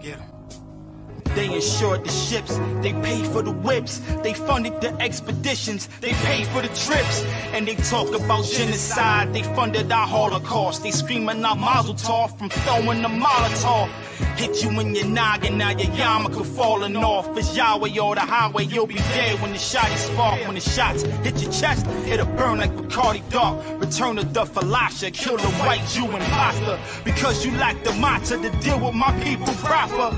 Yeah. They insured the ships, they paid for the whips, they funded the expeditions, they paid for the trips. And they talk about genocide, they funded our Holocaust. They screaming out Mazel Tov from throwing the Molotov. Hit you in your noggin, now your yarmulke falling off. It's Yahweh or the highway, you'll be dead when the shotties spark. When the shots hit your chest, it'll burn like Bacardi Dark. Return of the Falasha, kill the white Jew imposter. Because you lack the matzah to deal with my people proper.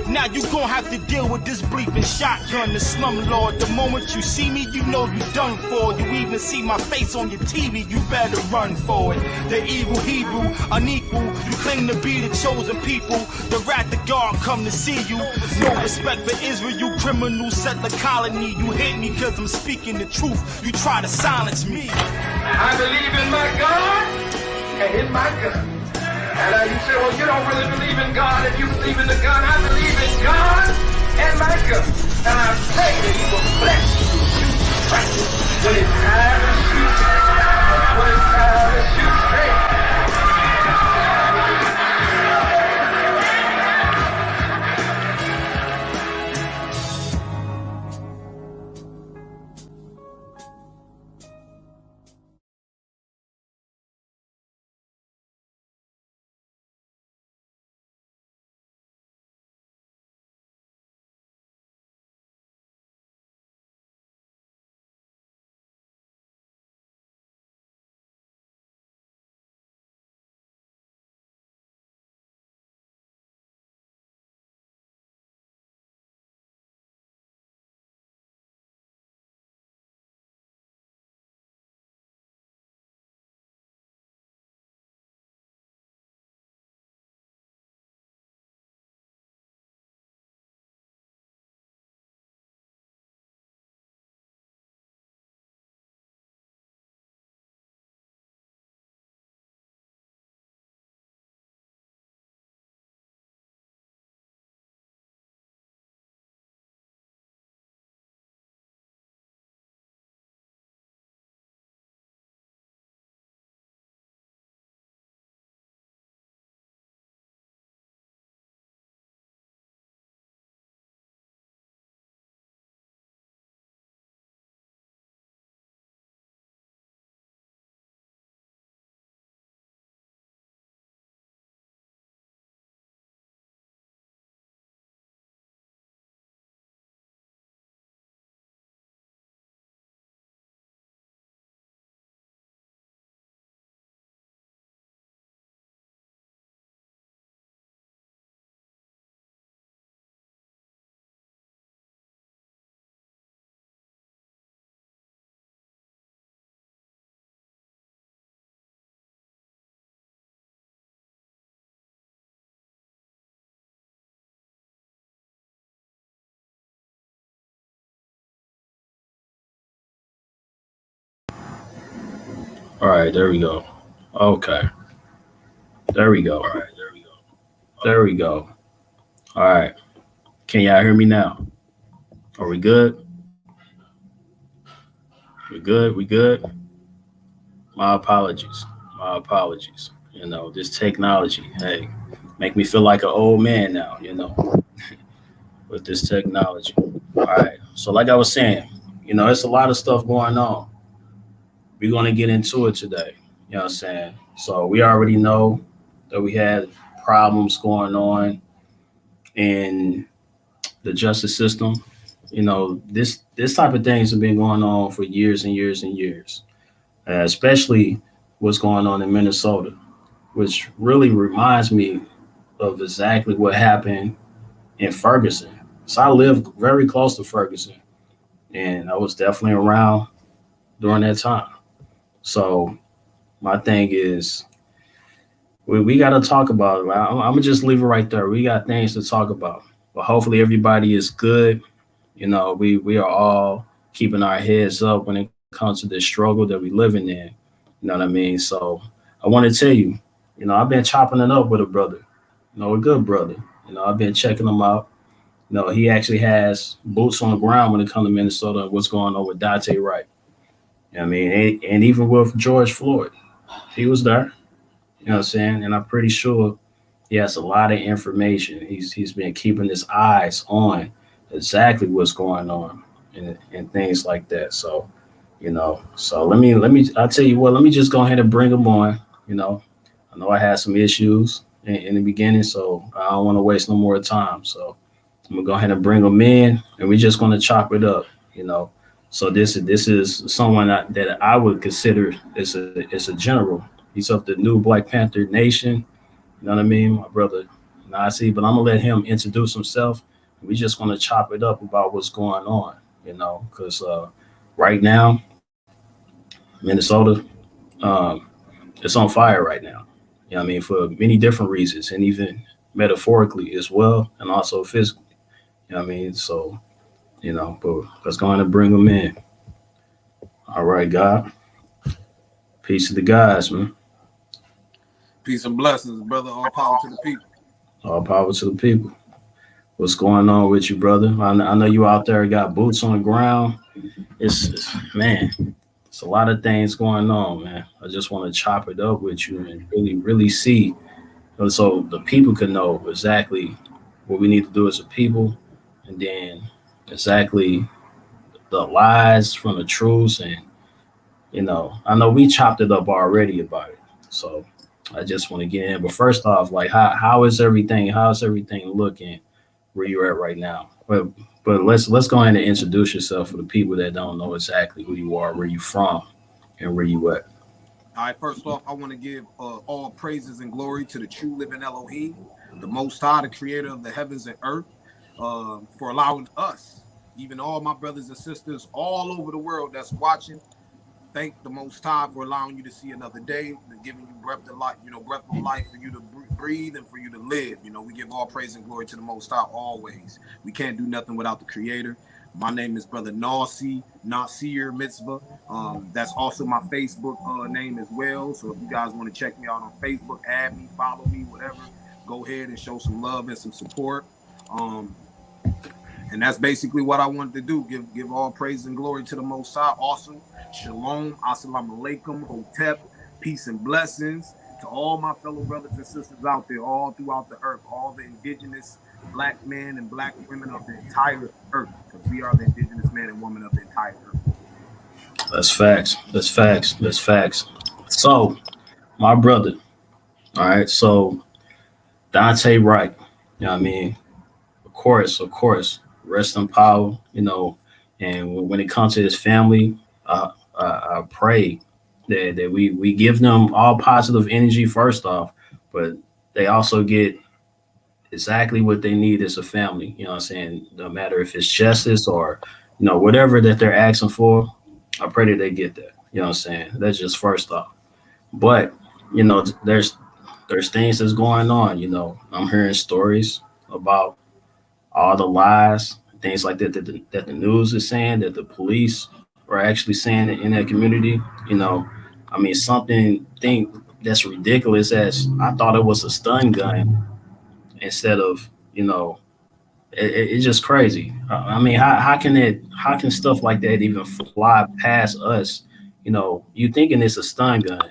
Now you gon' have to deal with this bleeping shotgun, the slumlord. The moment you see me, you know you done for. You even see my face on your TV, you better run for it. The evil Hebrew, unequal, you claim to be the chosen people. The wrath of God come to see you. No respect for Israel, you criminal, set the colony. You hate me cause I'm speaking the truth, you try to silence me. I believe in my God and in my gun. And you say, well, you don't really believe in God if you believe in the gun. I believe in God and my gun. And I pray that He will bless you to shoot practice when it's time to shoot. When it's time to shoot straight. All right, there we go. Okay, there we go. There we go. All right. Can y'all hear me now? Are we good? We good? We good? My apologies. My apologies. You know, this technology, hey, make me feel like an old man now, you know, with this technology. All right. So like I was saying, you know, it's a lot of stuff going on. We're going to get into it today. You know what I'm saying? So we already know that we had problems going on in the justice system. You know, this type of things have been going on for years and years and years, especially what's going on in Minnesota, which really reminds me of exactly what happened in Ferguson. So I live very close to Ferguson, and I was definitely around during that time. So my thing is, we got to talk about it. I'm going to just leave it right there. We got things to talk about, but hopefully everybody is good. You know, we are all keeping our heads up when it comes to this struggle that we're living in. You know what I mean? So I want to tell you, you know, I've been chopping it up with a brother, you know, a good brother. You know, I've been checking him out. You know, he actually has boots on the ground when it comes to Minnesota and what's going on with Daunte Wright. You know what I mean? And even with George Floyd, he was there. You know what I'm saying? And I'm pretty sure he has a lot of information. He's been keeping his eyes on exactly what's going on and things like that. So, so let me I'll tell you what, let me just go ahead and bring him on. I know I had some issues in the beginning, so I don't want to waste no more time. So I'm gonna go ahead and bring him in, and we're just gonna chop it up. So this is someone that I would consider as a general. He's of the new Black Panther Nation. You know what I mean, my brother Nasiy. But I'm gonna let him introduce himself. We just gonna chop it up about what's going on. Because right now, Minnesota, um, it's on fire right now. You know what I mean, for many different reasons, and even metaphorically as well, and also physically. You know what I mean? So, but let's go ahead and bring them in. All right, God. Peace to the guys, man. Peace and blessings, brother. All power to the people. All power to the people. What's going on with you, brother? I know you out there got boots on the ground. Man, it's a lot of things going on, man. I just want to chop it up with you and really, really see, so the people can know exactly what we need to do as a people, and then exactly the lies from the truths. And I know we chopped it up already about it, so I just want to get in. But first off, like, how's everything looking where you're at right now? But let's go ahead and introduce yourself for the people that don't know exactly who you are, where you from, and where you at. All right, first off, I want to give all praises and glory to the true living Elohim, the Most High, the creator of the heavens and earth, for allowing us, even all my brothers and sisters all over the world that's watching, thank the Most High for allowing you to see another day, and giving you breath of life, breath of life for you to breathe and for you to live. We give all praise and glory to the Most High always. We can't do nothing without the Creator. My name is Brother Nasiy Nasir Mitsvah. That's also my Facebook name as well. So if you guys want to check me out on Facebook, add me, follow me, whatever, go ahead and show some love and some support. And that's basically what I wanted to do. Give all praise and glory to the Most High. Awesome. Shalom. Assalamu alaikum. Hotep. Peace and blessings to all my fellow brothers and sisters out there, all throughout the earth, all the indigenous black men and black women of the entire earth, because we are the indigenous man and woman of the entire earth. That's facts. That's facts. That's facts. So, my brother, all right, so Daunte Wright, you know what I mean? Of course, rest in power, and when it comes to his family, I pray that we give them all positive energy first off, but they also get exactly what they need as a family. You know what I'm saying? No matter if it's justice or, whatever that they're asking for, I pray that they get that. You know what I'm saying? That's just first off. But, there's things that's going on. I'm hearing stories about all the lies, things like that that the news is saying, that the police are actually saying in that community. I mean, thing that's ridiculous as I thought it was a stun gun instead of, it's just crazy. I mean, how can stuff like that even fly past us? You thinking it's a stun gun,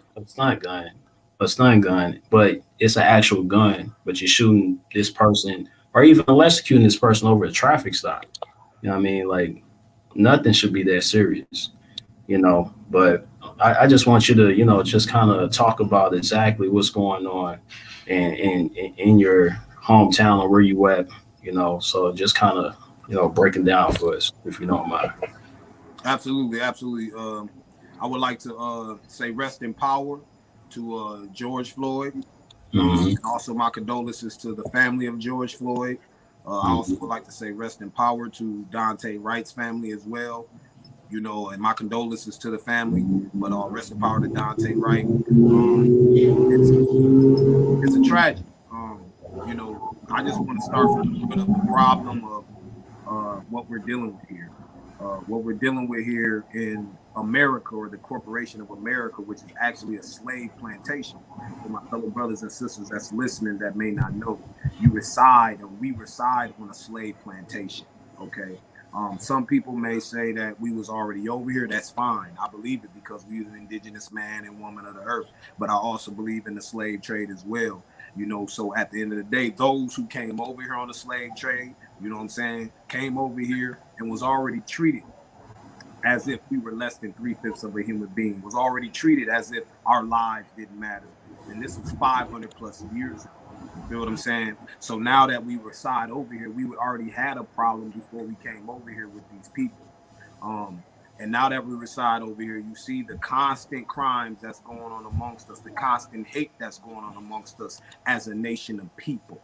but it's an actual gun, but you're shooting this person or even electrocuting this person over a traffic stop. You know what I mean? Like, nothing should be that serious, but I just want you to, just kind of talk about exactly what's going on in your hometown or where you at, so just kind of, breaking down for us, if you don't mind. Absolutely. I would like to say rest in power to George Floyd. And also my condolences to the family of George Floyd. I also would like to say rest in power to Daunte Wright's family as well. And my condolences to the family, but rest in power to Daunte Wright. It's a tragedy. I just want to start from a little bit of the problem of what we're dealing with here. What we're dealing with here in America, or the Corporation of America, which is actually a slave plantation. For my fellow brothers and sisters that's listening that may not know, we reside on a slave plantation. Okay. Some people may say that we was already over here. That's fine. I believe it because we are an indigenous man and woman of the earth. But I also believe in the slave trade as well. You know, so at the end of the day, those who came over here on the slave trade, you know what I'm saying, came over here and was already treated as if we were less than 3/5 of a human being, was already treated as if our lives didn't matter. And this was 500 plus years ago. You feel what I'm saying? So now that we reside over here, we already had a problem before we came over here with these people. And now that we reside over here, you see the constant crimes that's going on amongst us, the constant hate that's going on amongst us as a nation of people.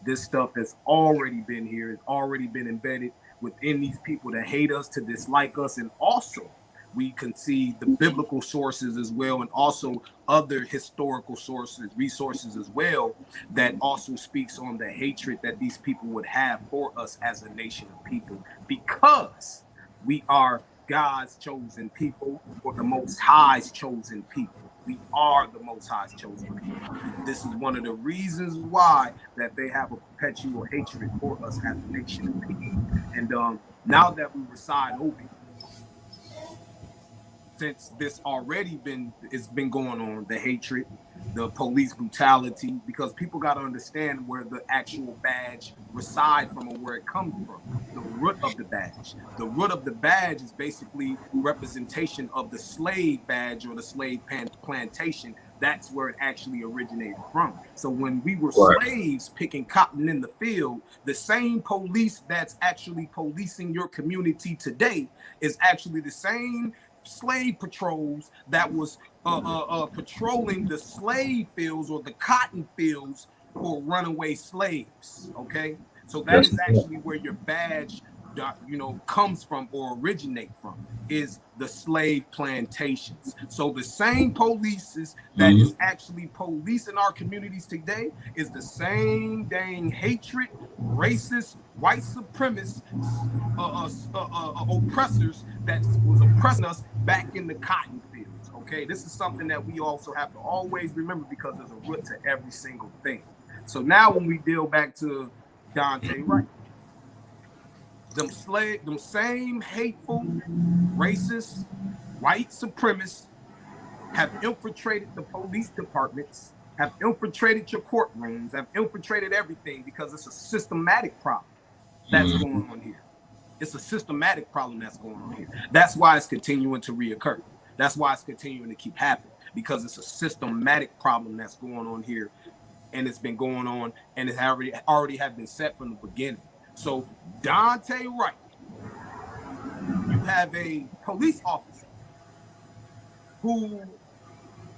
This stuff has already been here, it's already been embedded within these people that hate us, to dislike us. And also we can see the biblical sources as well, and also other historical sources, resources as well, that also speaks on the hatred that these people would have for us as a nation of people, because we are God's chosen people, or the Most High's chosen people. We are the Most High's chosen people. This is one of the reasons why that they have a perpetual hatred for us as a nation of people. And now that we reside over here, since this already it's been going on, the hatred, the police brutality, because people got to understand where the actual badge resides from and where it comes from. The root of the badge. The root of the badge is basically representation of the slave badge or the slave plantation. That's where it actually originated from. So when we were slaves picking cotton in the field, the same police that's actually policing your community today is actually the same slave patrols that was patrolling the slave fields or the cotton fields for runaway slaves. Okay, so that is actually where your badge, you know, comes from or originate from, is the slave plantations. So the same polices that is actually policing our communities today is the same dang hatred, racist, white supremacist oppressors that was oppressing us back in the cotton fields. Okay, this is something that we also have to always remember, because there's a root to every single thing. So now when we deal back to Daunte Wright, them same hateful, racist, white supremacists have infiltrated the police departments, have infiltrated your courtrooms, have infiltrated everything, because it's a systematic problem that's going on here. It's a systematic problem that's going on here. That's why it's continuing to reoccur. That's why it's continuing to keep happening, because it's a systematic problem that's going on here, and it's been going on, and it already have been set from the beginning. So Daunte Wright, you have a police officer who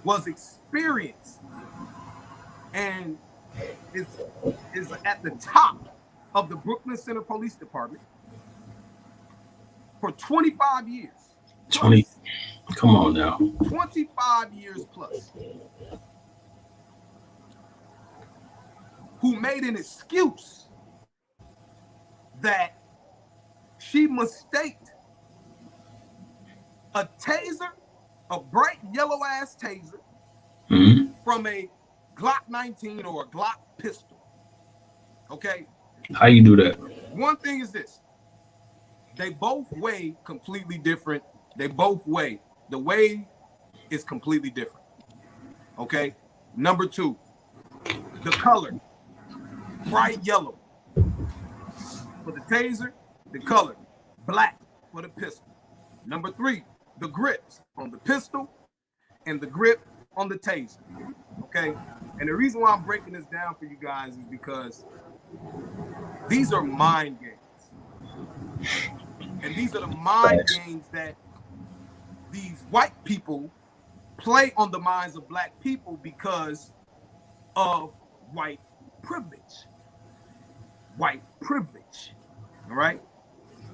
was experienced and is at the top of the Brooklyn Center Police Department for 25 years. 20. Come on now. 25 years plus. Who made an excuse that she mistaked a taser, a bright yellow ass taser, from a Glock 19 or a Glock pistol. Okay? How you do that? One thing is this. They both weigh completely different. They both weigh. The weigh is completely different. Okay? Number two, the color. Bright yellow for the taser, the color black for the pistol. Number three, the grips on the pistol and the grip on the taser. Okay, and the reason why I'm breaking this down for you guys is because these are mind games, and these are the mind games that these white people play on the minds of black people because of white privilege. White privilege, all right?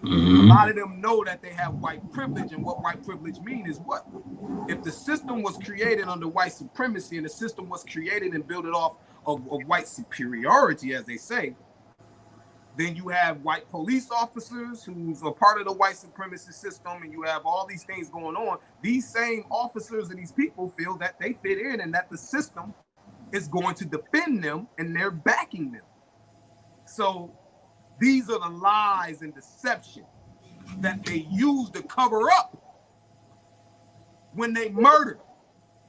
A lot of them know that they have white privilege, and what white privilege means is what? If the system was created under white supremacy, and the system was created and built it off of white superiority, as they say, then you have white police officers who's a part of the white supremacist system, and you have all these things going on. These same officers and these people feel that they fit in and that the system is going to defend them, and they're backing them. So these are the lies and deception that they use to cover up when they murder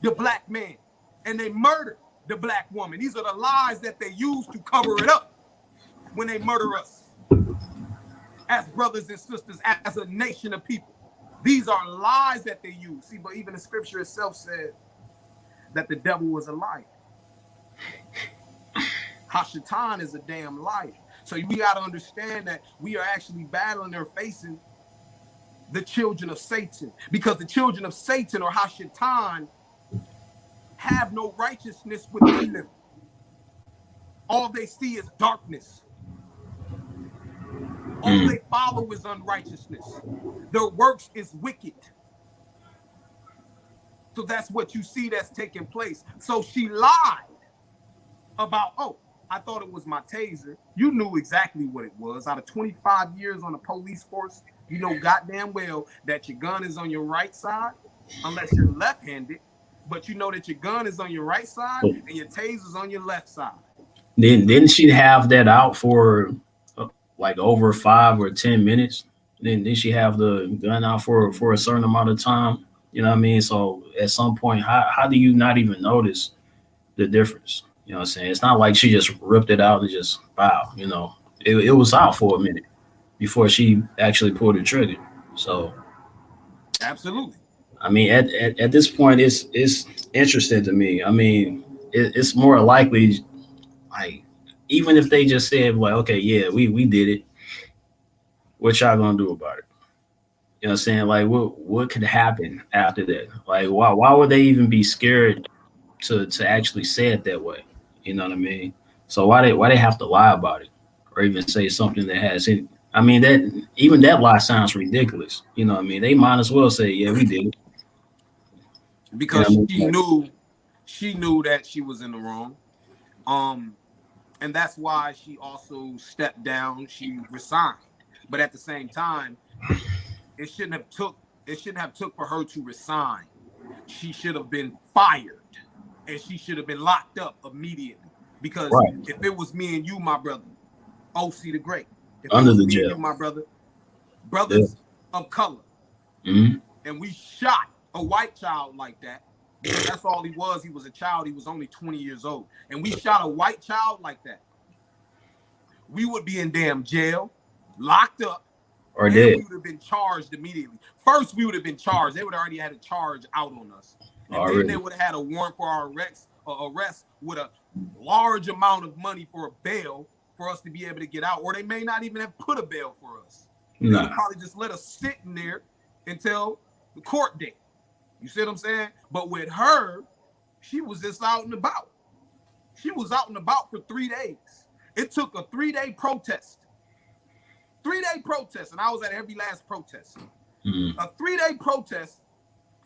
the black man, and they murder the black woman. These are the lies that they use to cover it up when they murder us as brothers and sisters, as a nation of people. These are lies that they use. See, but even the scripture itself says that the devil was a liar. Hashatan is a damn liar. So we got to understand that we are actually battling or facing the children of Satan, because the children of Satan, or Hashatan, have no righteousness within them. All they see is darkness. All they follow is unrighteousness. Their works is wicked. So that's what you see that's taking place. So she lied about, oh, I thought it was my taser. You knew exactly what it was. Out of 25 years on the police force, you know goddamn well that your gun is on your right side, unless you're left-handed. But you know that your gun is on your right side and your taser's on your left side. Didn't she have that out for like over 5 or 10 minutes? Then she have the gun out for a certain amount of time? You know what I mean? So at some point, how do you not even notice the difference? You know what I'm saying? It's not like she just ripped it out and just, wow, you know, it was out for a minute before she actually pulled the trigger. So absolutely. I mean, at this point, it's interesting to me. I mean, it's more likely, like, even if they just said, like, okay, yeah, we did it, what y'all gonna do about it? You know what I'm saying? Like, what could happen after that? Like, why would they even be scared to actually say it that way? You know what I mean? So why they have to lie about it, or even say something that has it? I mean, that lie sounds ridiculous. You know what I mean? They might as well say, yeah, we did it. Because she knew that she was in the wrong. And that's why she also stepped down. She resigned. But at the same time, it shouldn't have took for her to resign. She should have been fired, and she should have been locked up immediately. Because if it was me and you, my brother, OC the Great, if under it was the me jail, and you, my brothers of color, and we shot a white child like that, because that's all he was. He was a child. He was only 20 years old. And we shot a white child like that, we would be in damn jail, locked up, or dead. We would have been charged immediately. First, we would have been charged. They would have already had a charge out on us. And then they would have had a warrant for our arrest with a large amount of money for a bail for us to be able to get out. Or they may not even have put a bail for us. They would probably just let us sit in there until the court date. You see what I'm saying? But with her, she was just out and about. She was out and about for 3 days. It took a 3-day protest. 3-day protest, and I was at every last protest. A 3-day protest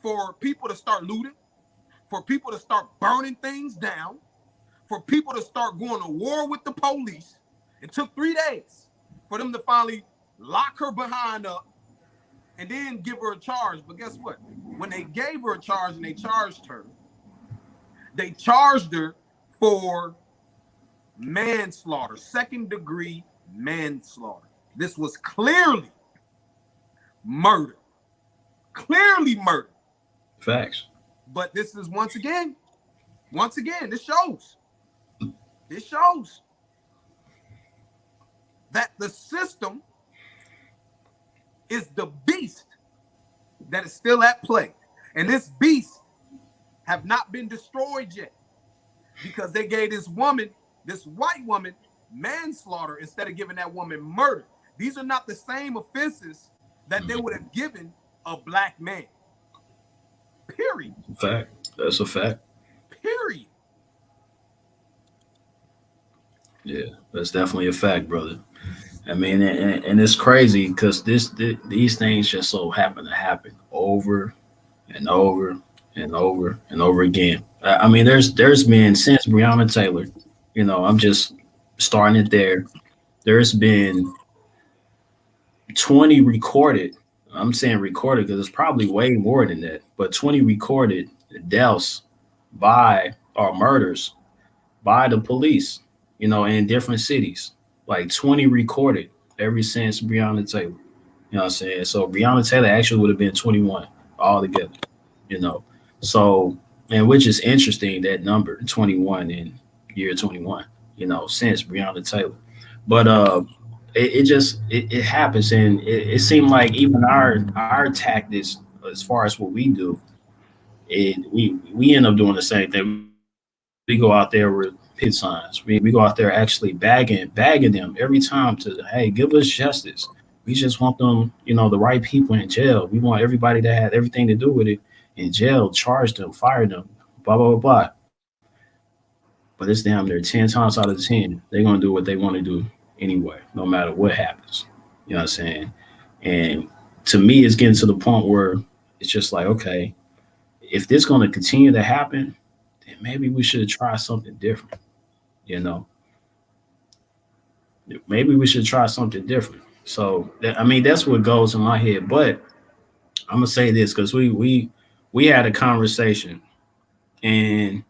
for people to start looting, for people to start burning things down, for people to start going to war with the police. It took 3 days for them to finally lock her behind up and then give her a charge. But guess what? When they gave her a charge and they charged her for manslaughter, 2nd-degree manslaughter. This was clearly murder. Clearly murder. Facts. But this is once again, this shows that the system is the beast that is still at play. And this beast have not been destroyed yet, because they gave this white woman, manslaughter instead of giving that woman murder. These are not the same offenses that they would have given a black man. Period. Fact. That's a fact. Period. Yeah, that's definitely a fact, brother. I mean, and it's crazy because these things just so happen to happen over and over and over and over again. I mean, there's been, since Breonna Taylor, you know, I'm just starting it there. There's been 20 recorded. I'm saying recorded because it's probably way more than that, but 20 recorded deaths or murders by the police, you know, in different cities. Like 20 recorded ever since Breonna Taylor. You know what I'm saying? So Breonna Taylor actually would have been 21 altogether, you know. So And which is interesting, that number 21 in year 21, since Breonna Taylor. But it happens, and it seemed like even our tactics as far as what we do, we end up doing the same thing. We go out there with pit signs. We go out there actually bagging them every time to, hey, give us justice. We just want them, the right people in jail. We want everybody that had everything to do with it in jail, charge them, fire them, blah blah blah blah. But it's damn near 10 times out of 10, they're gonna do what they want to do anyway, no matter what happens. You know what I'm saying? And to me, it's getting to the point where it's just like, okay, if this gonna continue to happen, then maybe we should try something different. You know, maybe we should try something different. So I mean, that's what goes in my head. But I'm gonna say this because we had a conversation, and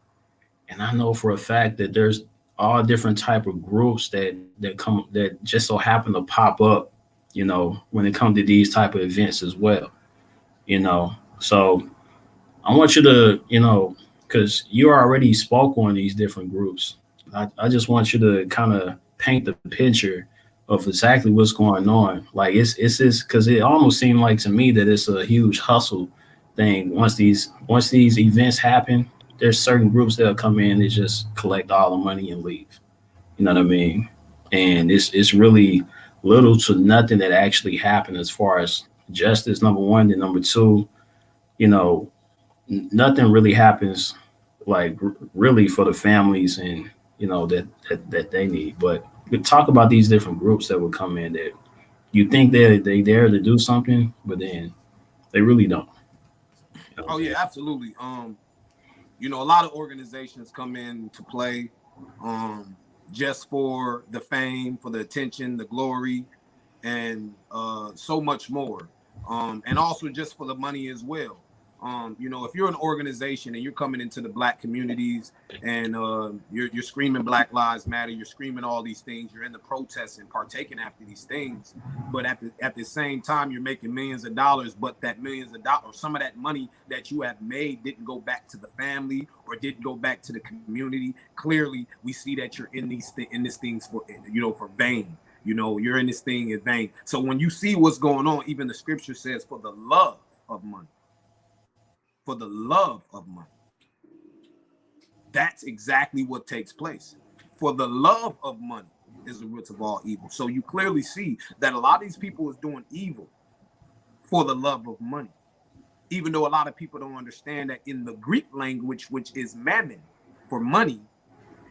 I know for a fact that there's all different type of groups that just so happen to pop up, when it comes to these type of events as well. So I want you to, because you already spoke on these different groups. I just want you to kind of paint the picture of exactly what's going on. Like it's this, because it almost seemed like to me that it's a huge hustle thing. Once these events happen, there's certain groups that'll come in and just collect all the money and leave. You know what I mean? And it's really little to nothing that actually happened as far as justice, number one. And number two, nothing really happens like really for the families and that they need. But we talk about these different groups that would come in that you think they there to do something, but then they really don't. Oh yeah, absolutely. A lot of organizations come in to play just for the fame, for the attention, the glory, and so much more. And also just for the money as well. If you're an organization and you're coming into the Black communities and you're screaming Black Lives Matter, you're screaming all these things, you're in the protests and partaking after these things, but at the same time you're making millions of dollars, but that millions of dollars, some of that money that you have made didn't go back to the family or didn't go back to the community. Clearly, we see that you're in these things for for vain. You're in this thing in vain. So when you see what's going on, even the scripture says, for the love of money. For the love of money. That's exactly what takes place. For the love of money is the root of all evil. So you clearly see that a lot of these people is doing evil for the love of money. Even though a lot of people don't understand that in the Greek language, which is mammon, for money,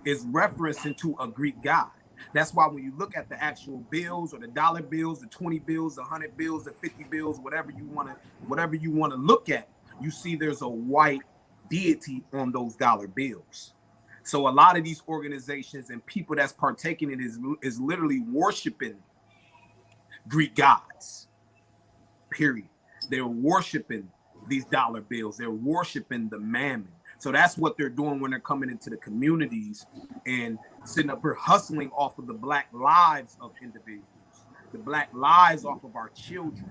is referencing to a Greek god. That's why when you look at the actual bills or the dollar bills, the 20 bills, the 100 bills, the 50 bills, whatever you want to look at, you see there's a white deity on those dollar bills. So a lot of these organizations and people that's partaking in is literally worshiping Greek gods, period. They're worshiping these dollar bills. They're worshiping the mammon. So that's what they're doing when they're coming into the communities and sitting up here hustling off of the Black lives of individuals, the Black lives off of our children.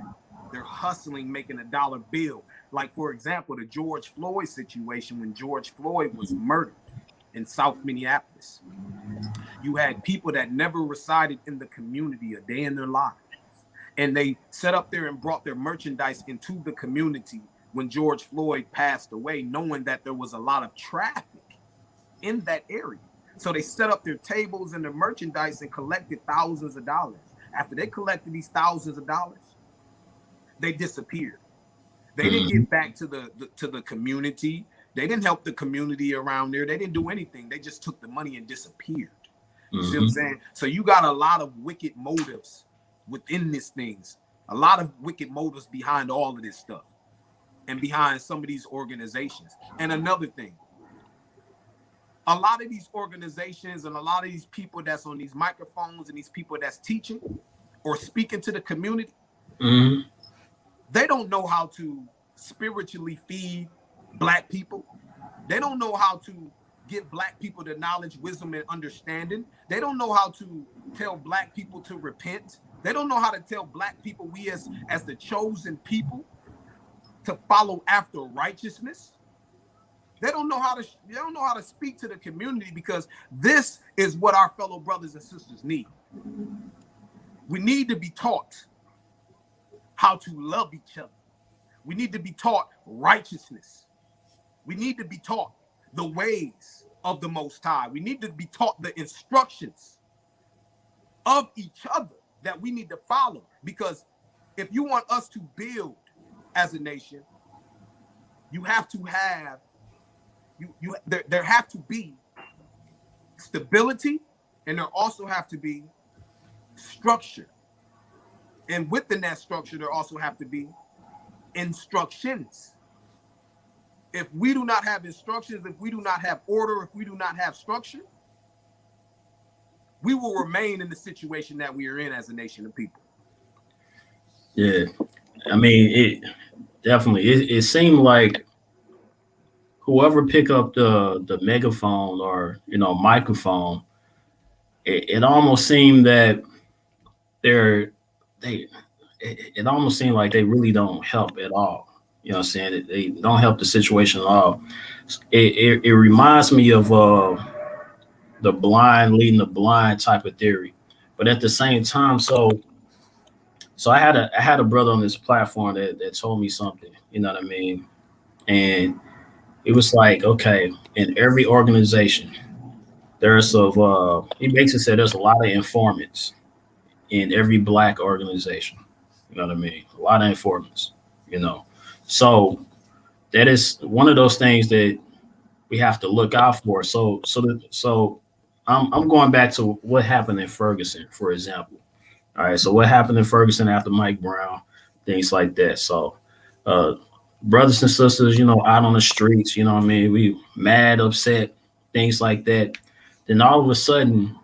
They're hustling, making a dollar bill. Like, for example, the George Floyd situation, when George Floyd was murdered in South Minneapolis. You had people that never resided in the community a day in their lives. And they set up there and brought their merchandise into the community when George Floyd passed away, knowing that there was a lot of traffic in that area. So they set up their tables and their merchandise and collected thousands of dollars. After they collected these thousands of dollars, they disappeared. They didn't get back to the community. They didn't help the community around there. They didn't do anything. They just took the money and disappeared. You see what I'm saying? So you got a lot of wicked motives within these things. A lot of wicked motives behind all of this stuff and behind some of these organizations. And another thing, a lot of these organizations and a lot of these people that's on these microphones and these people that's teaching or speaking to the community, they don't know how to spiritually feed Black people. They don't know how to give Black people the knowledge, wisdom, and understanding. They don't know how to tell Black people to repent. They don't know how to tell Black people, we as the chosen people, to follow after righteousness. They don't know how to speak to the community, because this is what our fellow brothers and sisters need. We need to be taught how to love each other. We need to be taught righteousness. We need to be taught the ways of the Most High. We need to be taught the instructions of each other that we need to follow. Because if you want us to build as a nation, you have to have there have to be stability, and there also have to be structure. And within that structure, there also have to be instructions. If we do not have instructions, if we do not have order, if we do not have structure, we will remain in the situation that we are in as a nation of people. Yeah, I mean, it definitely. It seemed like whoever pick up the megaphone or microphone, it almost seemed that it almost seemed like they really don't help at all. You know what I'm saying? They don't help the situation at all. It reminds me of the blind leading the blind type of theory. But at the same time, so I had a brother on this platform that told me something, you know what I mean? And it was like, okay, in every organization, he basically said there's a lot of informants in every black organization. You know what I mean? A lot of informants, So that is one of those things that we have to look out for. So I'm going back to what happened in Ferguson, for example. All right, so what happened in Ferguson after Mike Brown, things like that. So brothers and sisters, out on the streets, you know what I mean? We mad, upset, things like that. Then all of a sudden,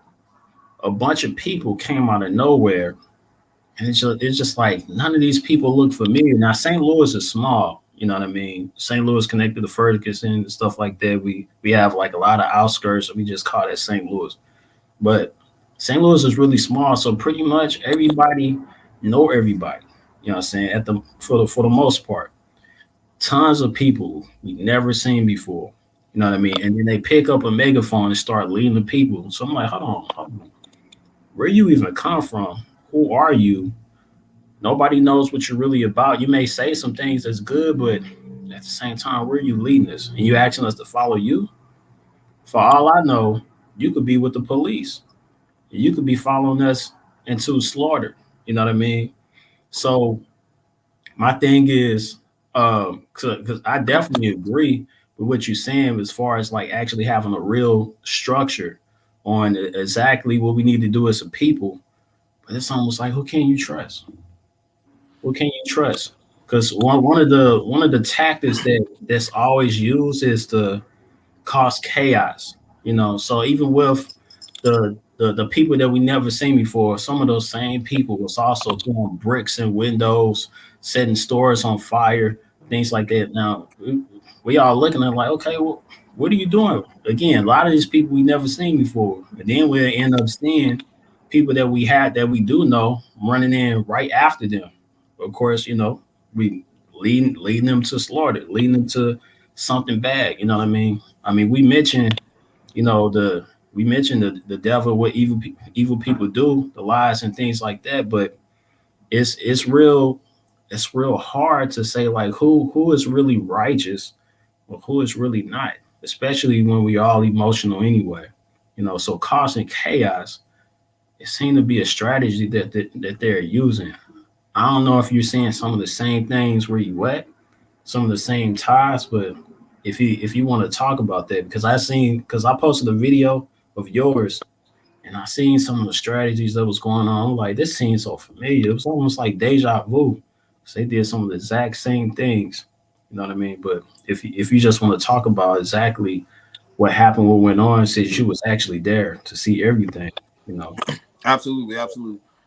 a bunch of people came out of nowhere. And it's just like, none of these people look familiar. Now, St. Louis is small, you know what I mean? St. Louis connected to Ferguson and stuff like that. We have like a lot of outskirts. We just call that St. Louis. But St. Louis is really small. So pretty much everybody know everybody, you know what I'm saying? For the most part. Tons of people we never seen before, you know what I mean? And then they pick up a megaphone and start leading the people. So I'm like, hold on. Where you even come from? Who are you? Nobody knows what you're really about. You may say some things that's good, but at the same time, where are you leading us? And you asking us to follow you? For all I know, you could be with the police. You could be following us into slaughter. You know what I mean? So my thing is, because I definitely agree with what you're saying as far as like actually having a real structure on exactly what we need to do as a people. But it's almost like, who can you trust? Who can you trust? Because one of the tactics that's always used is to cause chaos. So even with the people that we never seen before, some of those same people was also throwing bricks in windows, setting stores on fire, things like that. Now we all looking at like, okay, well, what are you doing? Again, a lot of these people we never seen before, and then we'll end up seeing people that we do know running in right after them. Of course, we leading them to slaughter, leading them to something bad. You know what I mean? I mean, we mentioned, the devil, what evil people do, the lies and things like that. But it's real hard to say like who is really righteous or who is really not, especially when we're all emotional anyway. So causing chaos, it seemed to be a strategy that they're using. I don't know if you're seeing some of the same things where you at, some of the same ties, but if you want to talk about that, because I posted a video of yours and I seen some of the strategies that was going on. I'm like, this seems so familiar. It was almost like deja vu. So they did some of the exact same things. You know what I mean? But if you just want to talk about exactly what happened, what went on, since you was actually there to see everything, Absolutely.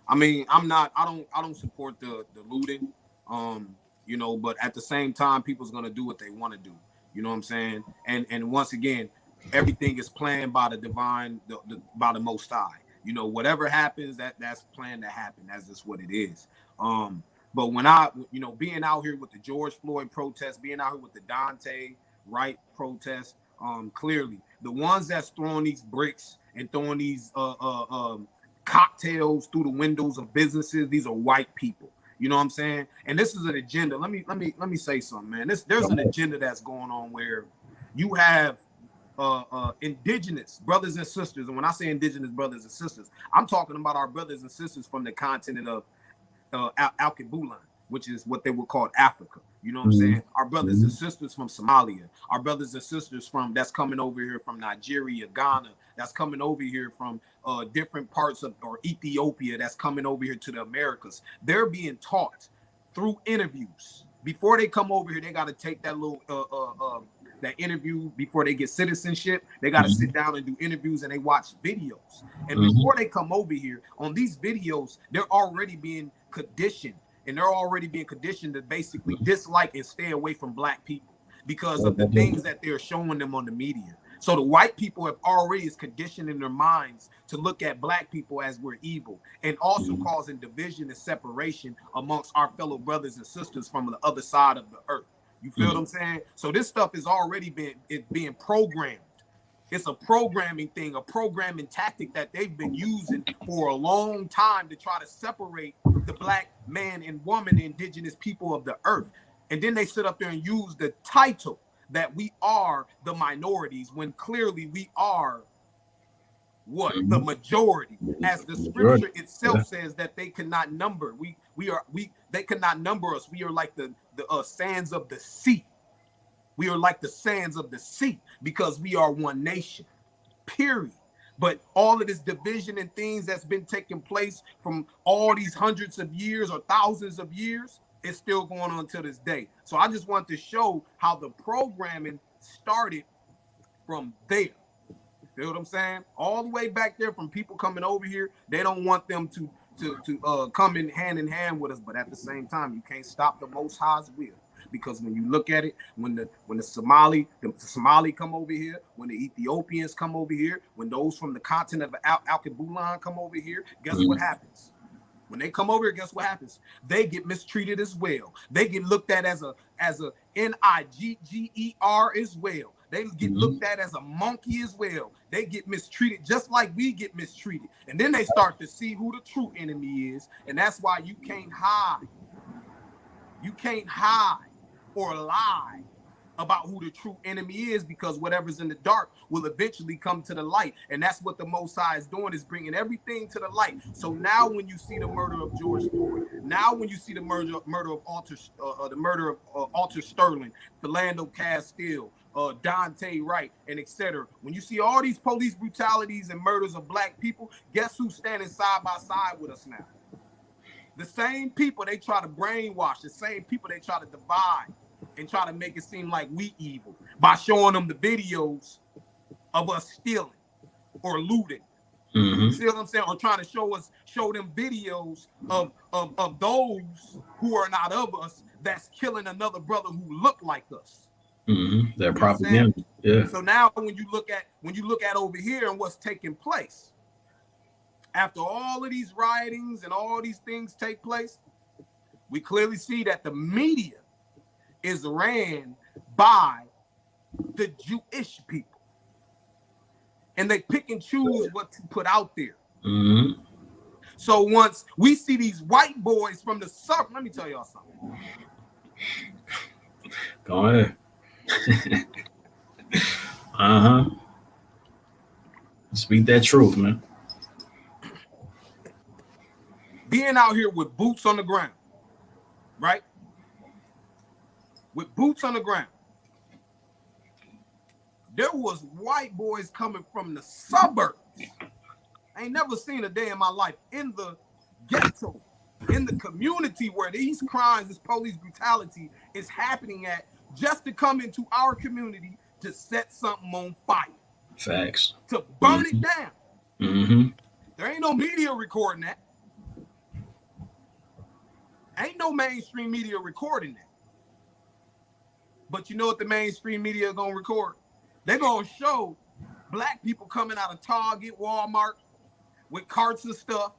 I mean, I don't support the looting, but at the same time, people's gonna do what they want to do. You know what I'm saying? And once again, everything is planned by the divine, by the Most High. Whatever happens, that's planned to happen. That's just what it is. But when being out here with the George Floyd protests, being out here with the Daunte right protest. Clearly, the ones that's throwing these bricks and throwing these cocktails through the windows of businesses, these are white people. You know what I'm saying? And this is an agenda. Let me say something, man. There's an agenda that's going on where you have indigenous brothers and sisters. And when I say indigenous brothers and sisters, I'm talking about our brothers and sisters from the continent of Al-Qabulan, which is what they would call Africa. You know what I'm saying? Our brothers and sisters from Somalia, our brothers and sisters from that's coming over here from Nigeria, Ghana, that's coming over here from different parts of or Ethiopia, that's coming over here to the Americas. They're being taught through interviews. Before they come over here, they got to take that little that interview before they get citizenship. They got to sit down and do interviews, and they watch videos. And before they come over here, on these videos, they're already being conditioned. And they're already being conditioned to basically dislike and stay away from black people because of the things that they're showing them on the media. So the white people have already is conditioned in their minds to look at black people as we're evil, and also causing division and separation amongst our fellow brothers and sisters from the other side of the earth. You feel what I'm saying? So this stuff is already being programmed. It's a programming thing, a programming tactic that they've been using for a long time to try to separate the black man and woman, indigenous people of the earth. And then they sit up there and use the title that we are the minorities when clearly we are what? The majority. As the scripture itself says that they cannot number. They cannot number us. We are like the sands of the sea. We are like the sands of the sea because we are one nation, period. But all of this division and things that's been taking place from all these hundreds of years or thousands of years, it's still going on to this day. So I just want to show how the programming started from there. You feel what I'm saying? All the way back there from people coming over here. They don't want them to come in hand with us. But at the same time, you can't stop the Most High's will. Because when you look at it, when the Somali come over here, when the Ethiopians come over here, when those from the continent of Al-Qabulan come over here, guess what happens? When they come over here, guess what happens? They get mistreated as well. They get looked at as a Nigger as well. They get looked at as a monkey as well. They get mistreated just like we get mistreated. And then they start to see who the true enemy is. And that's why you can't hide. You can't hide or lie about who the true enemy is, because whatever's in the dark will eventually come to the light. And that's what the Most High is doing, is bringing everything to the light. So now when you see the murder of George Floyd, now when you see the murder of Alter Sterling, Philando Castile, Daunte Wright, and etc. When you see all these police brutalities and murders of black people, guess who's standing side by side with us now? The same people they try to brainwash, the same people they try to divide and try to make it seem like we evil by showing them the videos of us stealing or looting. You see what I'm saying? Or trying to show them videos of those who are not of us that's killing another brother who look like us. They're propaganda. Yeah. So now when you look at over here and what's taking place, after all of these riotings and all these things take place, we clearly see that the media is ran by the Jewish people. And they pick and choose what to put out there. So once we see these white boys from the suburb, let me tell y'all something. Go ahead. Speak that truth, man. Being out here with boots on the ground, right? With boots on the ground. There was white boys coming from the suburbs. I ain't never seen a day in my life in the ghetto, in the community where these crimes, this police brutality is happening at, just to come into our community to set something on fire. Facts. To burn it down. There ain't no media recording that. Ain't no mainstream media recording that. But you know what the mainstream media are gonna record? They're gonna show black people coming out of Target, Walmart with carts of stuff.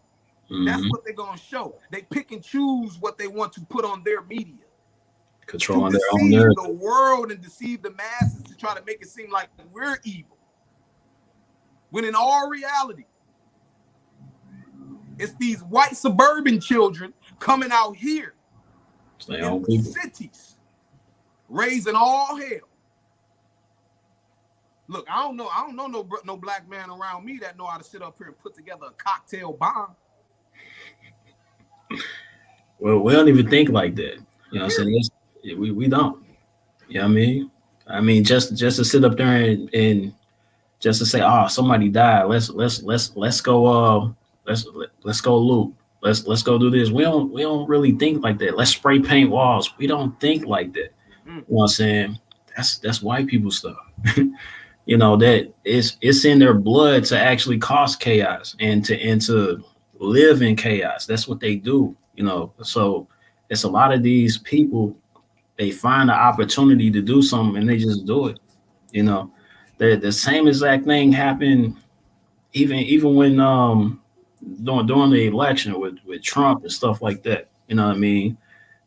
That's what they're gonna show. They pick and choose what they want to put on their media. controlling to their own deceive narrative. the world and deceive the masses to try to make it seem like we're evil. When in all reality, it's these white suburban children coming out here in the cities, raising all hell. Look, I don't know no black man around me that know how to sit up here and put together a cocktail bomb. Well, we don't even think like that. You know what I'm saying? We don't. You know what I mean? I mean, just to sit up there and just to say, oh, somebody died. Let's go. Let's go loot. Let's go do this. We don't really think like that. Let's spray paint walls. We don't think like that. You know what I'm saying? That's white people stuff. You know, that it's in their blood to actually cause chaos and to live in chaos. That's what they do. You know, so it's a lot of these people. They find the opportunity to do something and they just do it. You know, the same exact thing happened even when during the election with Trump and stuff like that. You know what I mean?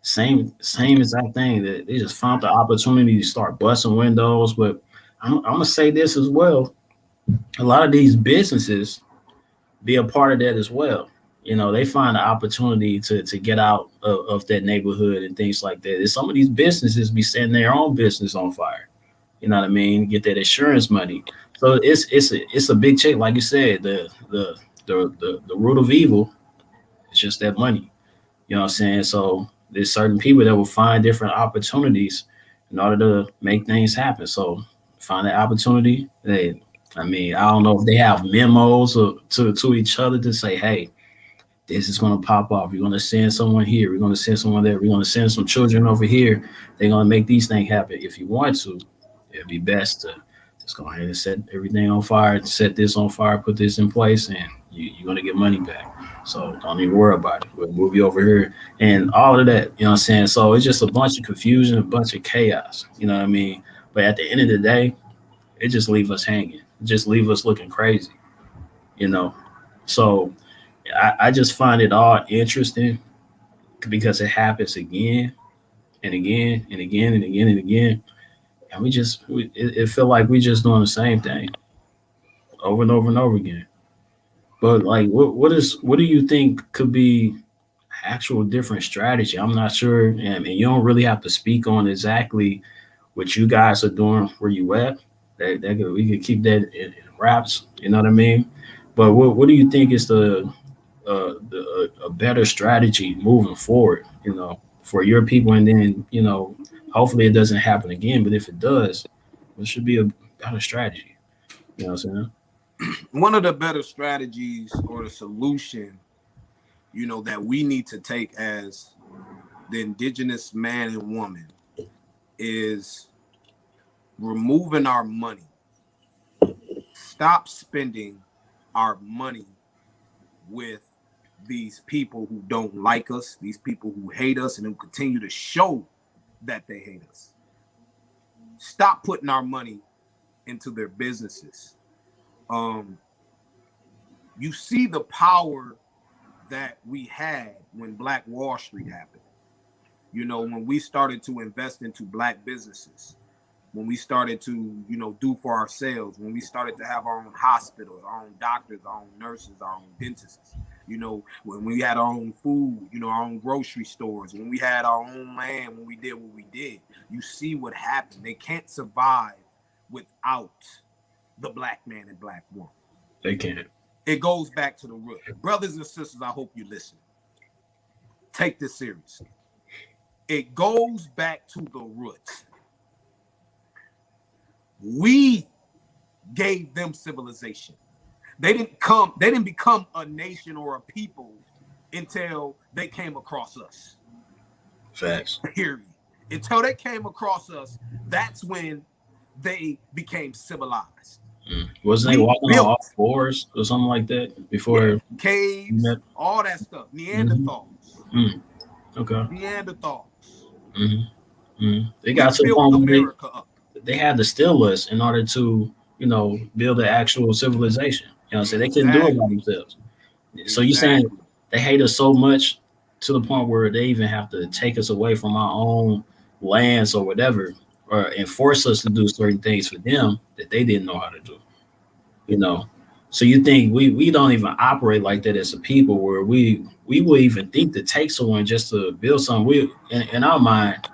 Same exact thing, that they just found the opportunity to start busting windows. But I'm gonna say this as well. A lot of these businesses be a part of that as well. You know, they find the opportunity to get out of that neighborhood and things like that. And some of these businesses be setting their own business on fire. You know what I mean? Get that insurance money. So it's a big check, like you said. The root of evil is just that money. You know what I'm saying? So there's certain people that will find different opportunities in order to make things happen. So find that opportunity. I mean, I don't know if they have memos to each other to say, hey, this is going to pop off. We're going to send someone here. We're going to send someone there. We're going to send some children over here. They're going to make these things happen. If you want to, it'd be best to just go ahead and set everything on fire, set this on fire, put this in place, and you're going to get money back. So don't even worry about it. We'll move you over here and all of that. You know what I'm saying? So it's just a bunch of confusion, a bunch of chaos. You know what I mean? But at the end of the day, it just leave us hanging. It just leave us looking crazy. You know? So I just find it all interesting because it happens again and again and again and again and again. And it feel like we just doing the same thing over and over and over again. But like, what do you think could be actual different strategy? I'm not sure, and you don't really have to speak on exactly what you guys are doing where you at. We could keep that in wraps. You know what I mean? But what do you think is a better strategy moving forward? You know, for your people, and then hopefully it doesn't happen again. But if it does, what should be a better strategy? You know what I'm saying? One of the better strategies or the solution, that we need to take as the indigenous man and woman is removing our money. Stop spending our money with these people who don't like us, these people who hate us, and who continue to show that they hate us. Stop putting our money into their businesses. You see the power that we had when Black Wall Street happened. When we started to invest into Black businesses, when we started to, do for ourselves, when we started to have our own hospitals, our own doctors, our own nurses, our own dentists, when we had our own food, our own grocery stores, when we had our own land, when we did what we did, you see what happened. They can't survive without the Black man and Black woman. They can't. It goes back to the root. Brothers and sisters, I hope you listen. Take this seriously. It goes back to the roots. We gave them civilization. They didn't become a nation or a people until they came across us. Facts. Period. Until they came across us, that's when they became civilized. Wasn't they walking on all fours or something like that before? Yeah, caves, all that stuff. Neanderthals. Okay. Neanderthals. They got to the point where they had to steal us in order to, build an actual civilization. So they couldn't do it by themselves. So you're saying they hate us so much to the point where they even have to take us away from our own, lands or whatever, or enforce us to do certain things for them that they didn't know how to do. You know, so you think we don't even operate like that as a people, where we will even think to take someone just to build something. We in our mind,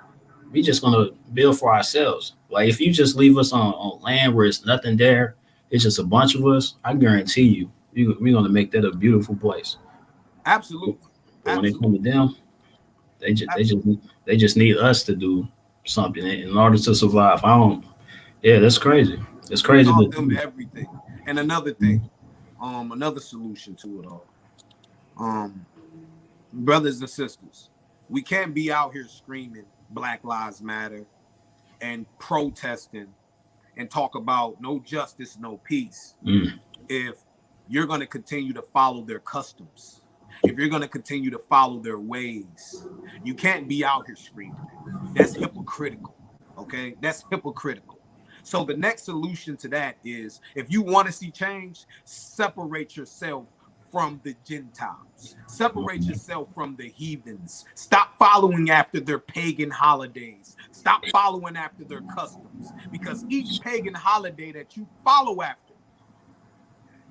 we just gonna build for ourselves. Like if you just leave us on land where it's nothing there, it's just a bunch of us. I guarantee we're gonna make that a beautiful place. Absolutely. But when it Absolutely. comes to them, they just they just Absolutely. they just need us to do something in order to survive. I don't. Yeah, that's crazy. It's We crazy taught to them think. everything. And another thing, another solution to it all. Brothers and sisters, we can't be out here screaming Black Lives Matter and protesting and talk about no justice, no peace, Mm, if you're going to continue to follow their customs, if you're going to continue to follow their ways. You can't be out here screaming it. That's hypocritical. Okay, that's hypocritical. So the next solution to that is, if you want to see change, separate yourself from the Gentiles, separate yourself from the heathens. Stop following after their pagan holidays. Stop following after their customs, because each pagan holiday that you follow after,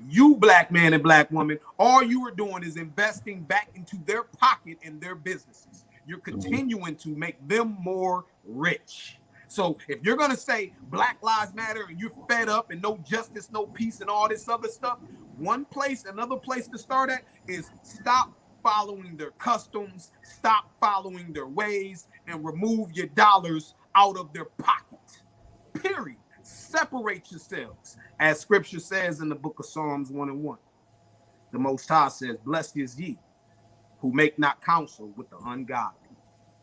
you black man and black woman, all you are doing is investing back into their pocket and their businesses. You're continuing to make them more rich. So if you're going to say Black Lives Matter and you're fed up and no justice, no peace and all this other stuff, another place to start at is stop following their customs, stop following their ways, and remove your dollars out of their pocket. Period. Separate yourselves. As scripture says in the book of Psalms 1:1, the Most High says, "Blessed is ye who make not counsel with the ungodly."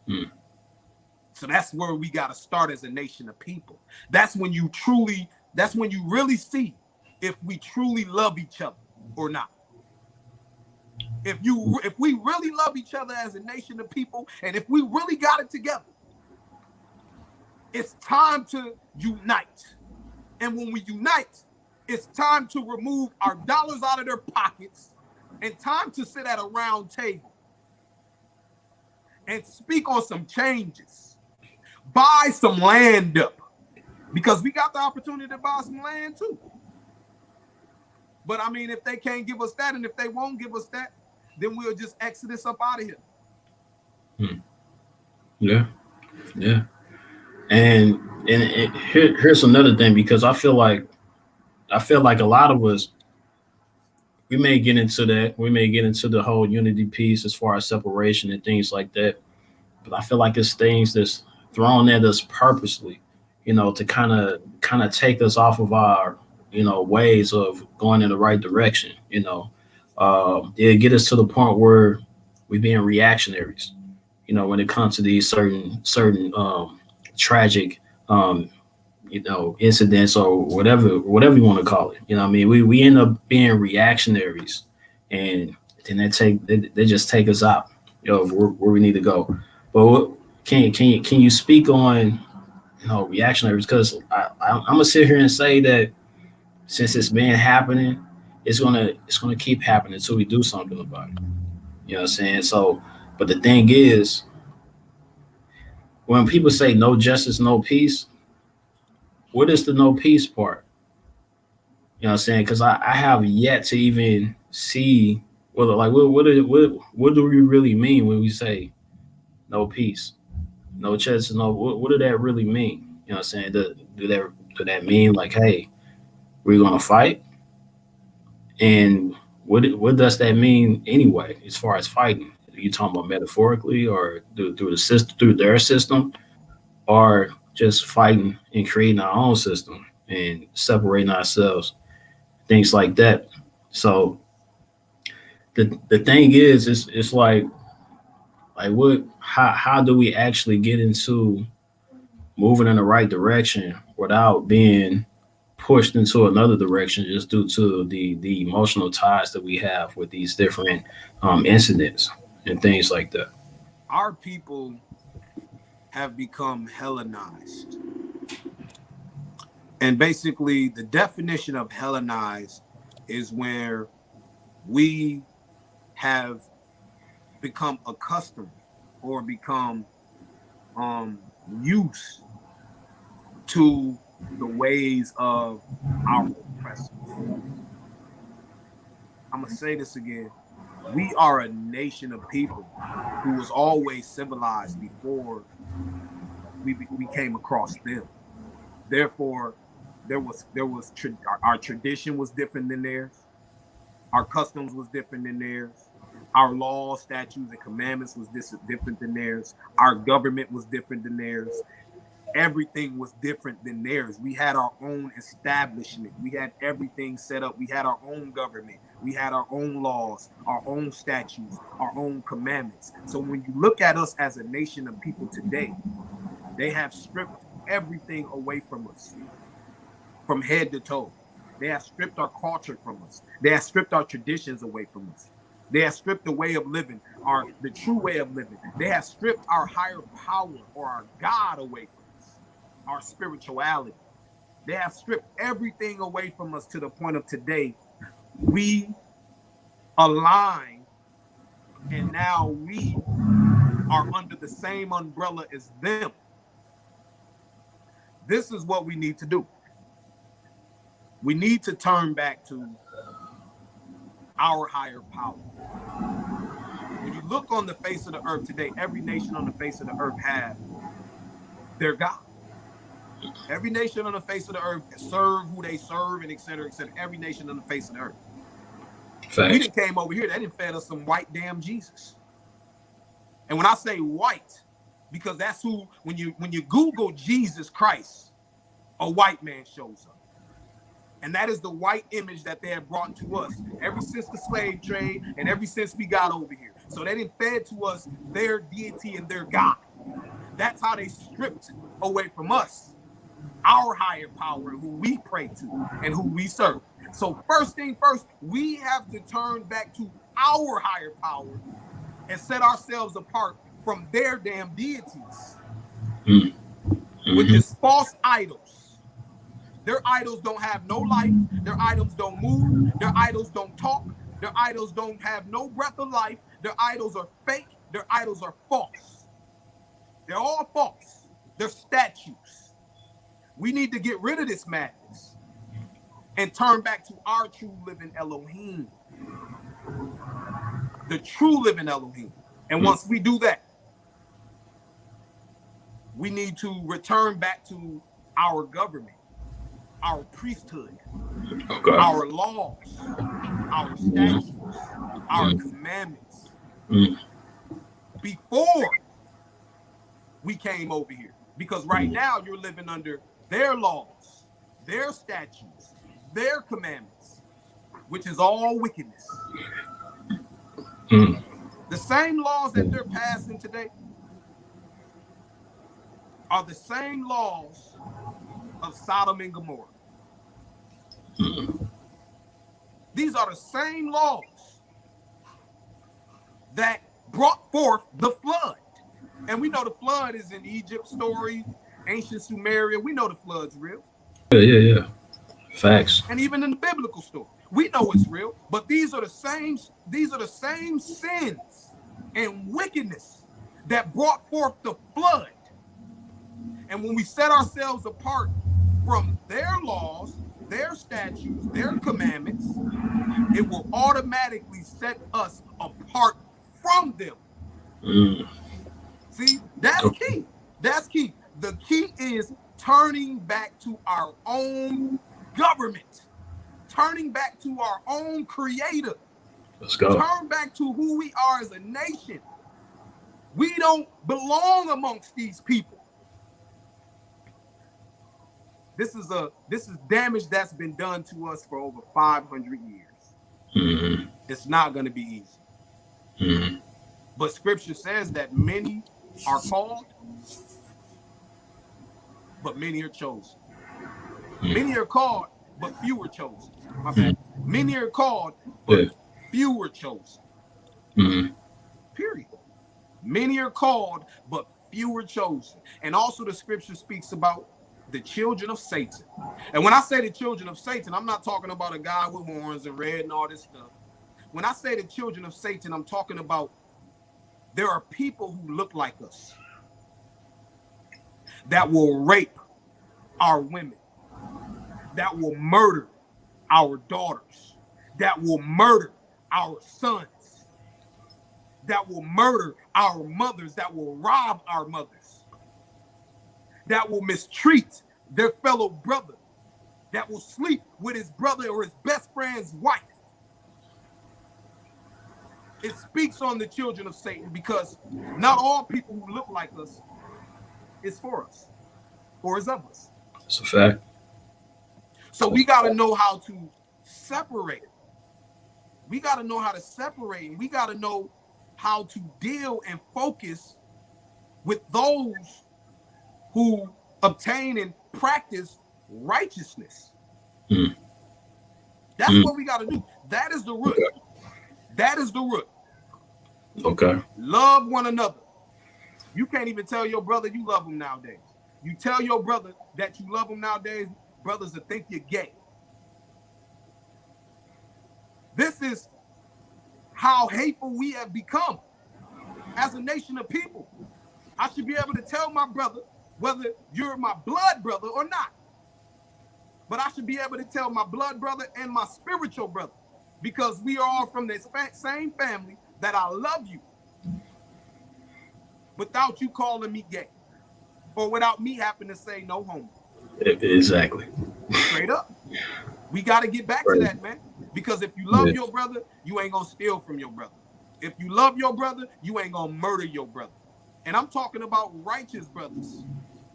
mm, So that's where we got to start as a nation of people. That's when you really see if we truly love each other or not. If we really love each other as a nation of people, and if we really got it together, it's time to unite. And when we unite, it's time to remove our dollars out of their pockets and time to sit at a round table and speak on some changes. Buy some land up, because we got the opportunity to buy some land too. But I mean, if they can't give us that, and if they won't give us that, then we'll just exodus up out of here. yeah, yeah. And here's another thing, because I feel like a lot of us, we may get into that. We may get into the whole unity piece as far as separation and things like that. But I feel like it's things that's thrown at us purposely, to kind of take us off of our, ways of going in the right direction. It get us to the point where we're being reactionaries, when it comes to these certain tragic, incidents or whatever you want to call it. I mean, we end up being reactionaries, and then they just take us out, where we need to go. But can you speak on, reactionaries? Because I'm gonna sit here and say that since it's been happening, it's gonna keep happening until we do something about it. You know what I'm saying? So, but the thing is, when people say no justice, no peace, what is the no peace part? You know what I'm saying? Because I have yet to even see what do we really mean when we say no peace, no justice, no, what do that really mean? You know what I'm saying? Do that mean like, hey, we're gonna fight? And what does that mean anyway, as far as fighting? Are you talking about metaphorically, or through the system, through their system, or just fighting and creating our own system and separating ourselves, things like that? So the thing is, it's like what, how do we actually get into moving in the right direction without being pushed into another direction just due to the emotional ties that we have with these different incidents and things like that? Our people have become Hellenized. And basically, the definition of Hellenized is where we have become accustomed or become used to the ways of our oppressors. I'm gonna say this again. We are a nation of people who was always civilized before we came across them. Therefore, our tradition was different than theirs. Our customs was different than theirs. Our laws, statutes, and commandments was different than theirs. Our government was different than theirs. Everything was different than theirs. We had our own establishment. We had everything set up. We had our own government. We had our own laws, our own statutes, our own commandments. So when you look at us as a nation of people today, they have stripped everything away from us, from head to toe. They have stripped our culture from us. They have stripped our traditions away from us. They have stripped the way of living, the true way of living. They have stripped our higher power or our God away from us, our spirituality. They have stripped everything away from us to the point of today. We align, and now we are under the same umbrella as them. This is what we need to do. We need to turn back to our higher power. When you look on the face of the earth today, every nation on the face of the earth has their God. Every nation on the face of the earth serve who they serve, and et cetera, et cetera. Every nation on the face of the earth. Facts. We didn't came over here, they didn't fed us some white damn Jesus. And when I say white, because that's who, when you Google Jesus Christ, a white man shows up. And that is the white image that they have brought to us ever since the slave trade and ever since we got over here. So they didn't fed to us their deity and their God. That's how they stripped away from us our higher power, who we pray to and who we serve. So first thing first, we have to turn back to our higher power and set ourselves apart from their damn deities, which is false idols. Their idols don't have no life. Their idols don't move. Their idols don't talk. Their idols don't have no breath of life. Their idols are fake. Their idols are false. They're all false. They're statues. We need to get rid of this madness and turn back to our true living Elohim. The true living Elohim. And once we do that, we need to return back to our government, our priesthood, our laws, our statutes, our commandments, before we came over here. Because right now you're living under their laws, their statutes, their commandments, which is all wickedness. The same laws that they're passing today are the same laws of Sodom and Gomorrah. These are the same laws that brought forth the flood. And we know the flood is in Egypt story, ancient Sumeria. We know the flood's real. Yeah. Facts. And even in the biblical story, we know it's real. But these are the same sins and wickedness that brought forth the flood. And when we set ourselves apart from their laws, their statutes, their commandments, it will automatically set us apart from them. See, that's key. That's key. The key is turning back to our own government, turning back to our own creator. Let's go. Turn back to who we are as a nation. We don't belong amongst these people. This is damage that's been done to us for over 500 years. It's not going to be easy. But scripture says that many are called, but many are chosen. Many are called, but few are chosen. My bad. Many are called, but few are chosen. Period. Many are called, but few are chosen. And also the scripture speaks about the children of Satan. And when I say the children of Satan, I'm not talking about a guy with horns and red and all this stuff. When I say the children of Satan, I'm talking about there are people who look like us. that will rape our women, that will murder our daughters, that will murder our sons, that will murder our mothers, that will rob our mothers, that will mistreat their fellow brother, that will sleep with his brother or his best friend's wife. It speaks on the children of Satan, because not all people who look like us is for us or is of us. It's a fact. So we got to know how to separate. We got to know how to separate, and we got to know how to deal and focus with those who obtain and practice righteousness. That's what we got to do. That is the root. Okay. That is the root. Okay. Love one another. You can't even tell your brother you love him nowadays. You tell your brother that you love him nowadays, brothers will think you're gay. This is how hateful we have become as a nation of people. I should be able to tell my brother whether you're my blood brother or not. But I should be able to tell my blood brother and my spiritual brother, because we are all from the same family, that I love you without you calling me gay, or without me having to say no homo. Exactly. Straight up. We got to get back to that, man. Because if you love your brother, you ain't going to steal from your brother. If you love your brother, you ain't going to murder your brother. And I'm talking about righteous brothers.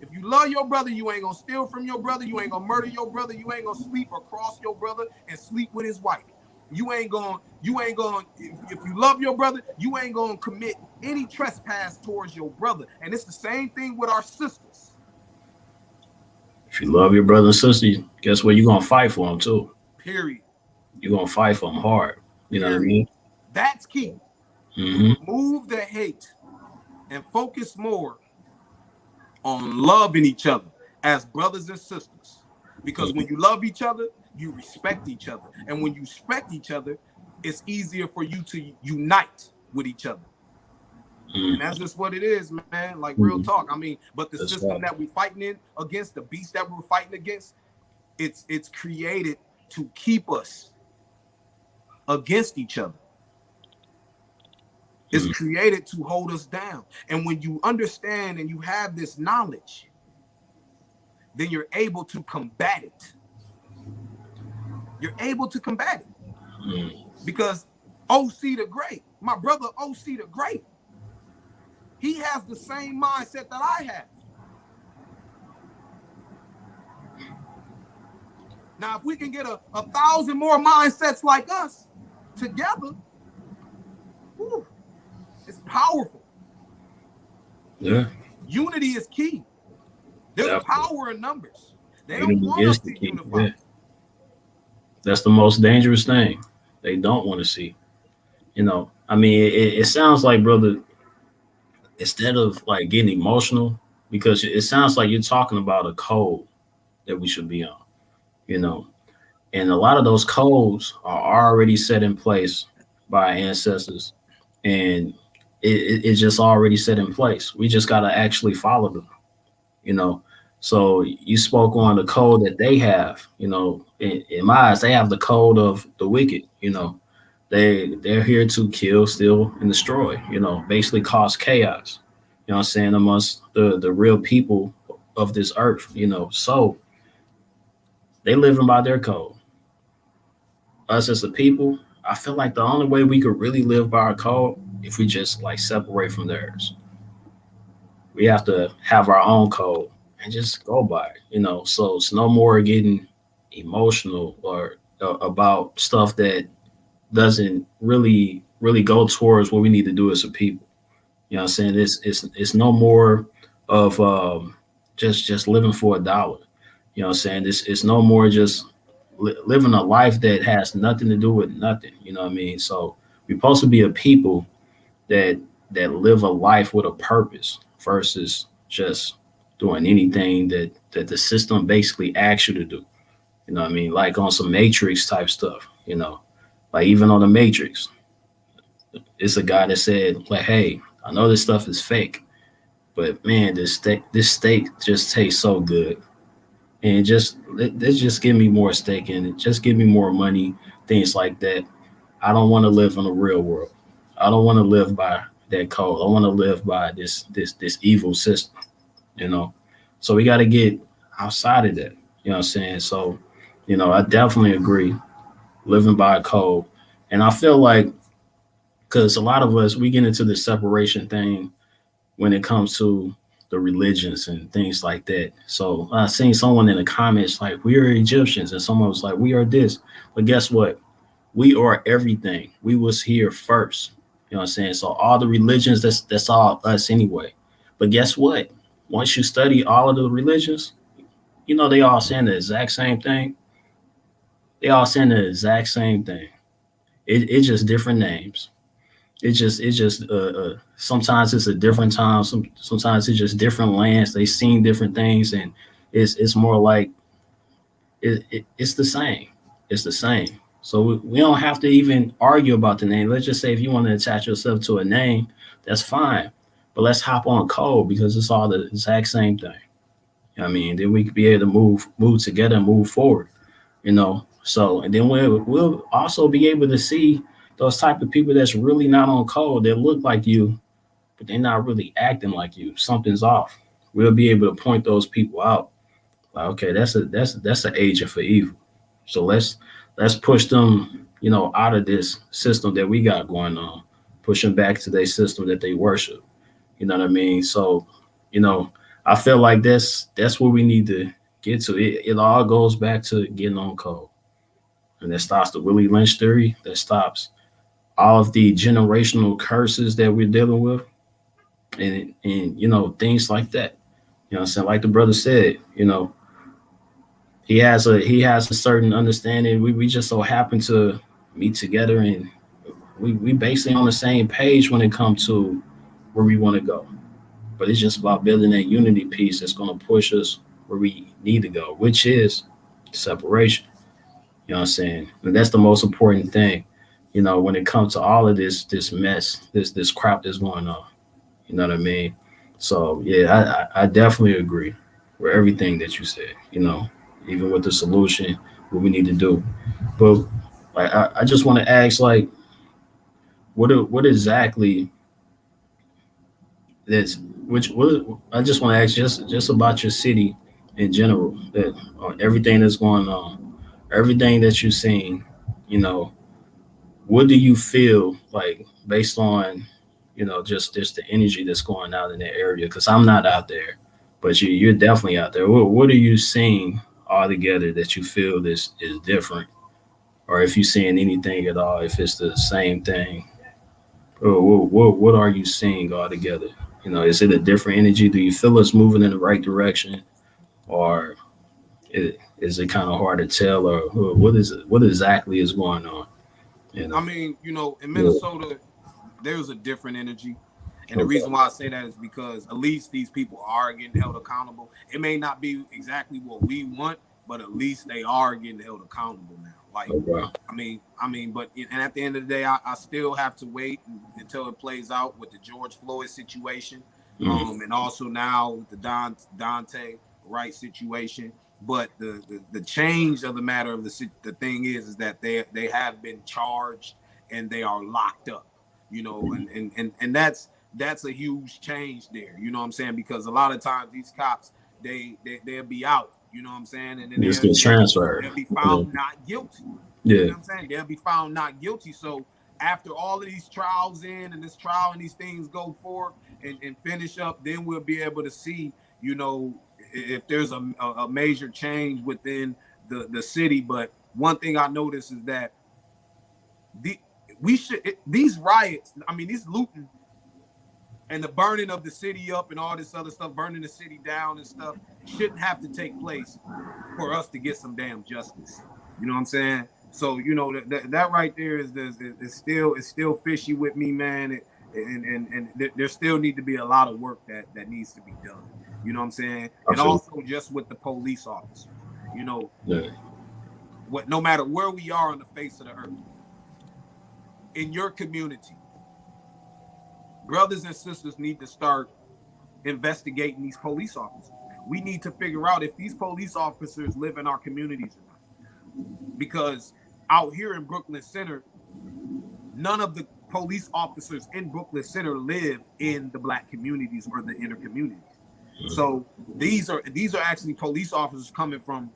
If you love your brother, you ain't going to steal from your brother. You ain't going to murder your brother. You ain't going to sleep across your brother and sleep with his wife. You ain't going, if you love your brother, you ain't going to commit any trespass towards your brother. And it's the same thing with our sisters. If you love your brother and sister, guess what? You're going to fight for them too. Period. You're going to fight for them hard. You know what I mean? That's key. Remove the hate and focus more on loving each other as brothers and sisters. Because when you love each other, you respect each other. And when you respect each other, it's easier for you to unite with each other. And that's just what it is, man. Like real talk. I mean, but the system that we're fighting in against, the beast that we're fighting against, it's created to keep us against each other. It's created to hold us down. And when you understand and you have this knowledge, then you're able to combat it. You're able to combat it. Because OC the Great, my brother OC the Great, he has the same mindset that I have. Now, if we can get a 1,000 more mindsets like us together, whew, it's powerful. Yeah. Unity is key. There's power in numbers. They don't Unity want us is the to key. unify. Yeah. That's the most dangerous thing. They don't want to see. You know, I mean, it sounds like, brother, instead of like getting emotional, because it sounds like you're talking about a code that we should be on, you know, and a lot of those codes are already set in place by ancestors, and it's just already set in place. We just got to actually follow them, you know. So you spoke on the code that they have, you know, in my eyes, they have the code of the wicked, you know. They're here to kill, steal, and destroy, you know, basically cause chaos, you know what I'm saying, amongst the real people of this earth, you know. So they living by their code. Us as a people, I feel like the only way we could really live by our code if we just like separate from theirs. We have to have our own code and just go by it, you know. So it's no more getting emotional or about stuff that doesn't really go towards what we need to do as a people. You know what I'm saying? It's no more of just living for $1. You know what I'm saying? It's no more just living a life that has nothing to do with nothing. You know what I mean? So we're supposed to be a people that live a life with a purpose versus just doing anything that the system basically asks you to do. You know what I mean? Like on some Matrix type stuff, you know. Like even on the Matrix, it's a guy that said, like, hey, I know this stuff is fake, But man, this steak just tastes so good. And let's just give me more steak in it. Just give me more money, things like that. I don't want to live in the real world. I don't want to live by that code. I want to live by this evil system, you know. So we got to get outside of that. You know what I'm saying? So, I definitely agree living by a code. And I feel like because a lot of us we get into the separation thing when it comes to the religions and things like that. So I seen someone in the comments like we are Egyptians, and someone was like we are this. But guess what? We are everything. We was here first. You know what I'm saying? So all the religions, that's all us anyway. But guess what? Once you study all of the religions, they all saying the exact same thing. They all saying the exact same thing. It's just different names. It's just sometimes it's a different time. Sometimes it's just different lands. They seen different things, and it's more like it's the same. It's the same. So we don't have to even argue about the name. Let's just say if you want to attach yourself to a name, that's fine. But let's hop on code because it's all the exact same thing. You know what I mean, then we could be able to move together and move forward. So and then we'll also be able to see those type of people that's really not on code. They look like you, but they're not really acting like you. Something's off. We'll be able to point those people out. Like, okay, that's an agent for evil. So let's push them, out of this system that we got going on. Push them back to their system that they worship. You know what I mean? So, I feel like that's where we need to get to. It all goes back to getting on code. And that stops the Willie Lynch theory. That stops all of the generational curses that we're dealing with. And things like that. You know what I'm saying? Like the brother said, he has a certain understanding. We just so happen to meet together, and we basically on the same page when it comes to where we want to go. But it's just about building that unity piece that's going to push us where we need to go, which is separation. You know what I'm saying? And that's the most important thing, when it comes to all of this mess, this crap that's going on. You know what I mean? So yeah, I definitely agree with everything that you said, even with the solution, what we need to do. But like I just want to ask, like, what exactly that's what I just want to ask just about your city in general, that on everything that's going on, everything that you've seen, what do you feel like based on, just the energy that's going out in that area? Because I'm not out there, but you're definitely out there. What are you seeing all together that you feel this is different, or if you're seeing anything at all, if it's the same thing, or what are you seeing all together? Is it a different energy? Do you feel it's moving in the right direction, or is it kind of hard to tell, or what exactly is going on? I mean, in Minnesota, there's a different energy. And the reason why I say that is because at least these people are getting held accountable. It may not be exactly what we want, but at least they are getting held accountable now. Like, but at the end of the day, I still have to wait until it plays out with the George Floyd situation, and also now with the Daunte Wright situation. But the change of the matter of the thing is that they have been charged and they are locked up, and that's a huge change there. You know what I'm saying? Because a lot of times these cops they'll be out. You know what I'm saying? And then they'll be found not guilty. Yeah. You know what I'm saying? They'll be found not guilty. So after all of these trials and this trial and these things go forward and finish up, then we'll be able to see, if there's a major change within the city. But one thing I noticed is that these riots, these looting and the burning of the city up and all this other stuff, burning the city down and stuff, shouldn't have to take place for us to get some damn justice. You know what I'm saying? So, that right there is still fishy with me, man. And there still need to be a lot of work that needs to be done. You know what I'm saying? And also just with the police officers, no matter where we are on the face of the earth, in your community, brothers and sisters need to start investigating these police officers. We need to figure out if these police officers live in our communities or not. Because out here in Brooklyn Center, none of the police officers in Brooklyn Center live in the Black communities or the inner communities. So these are actually police officers coming from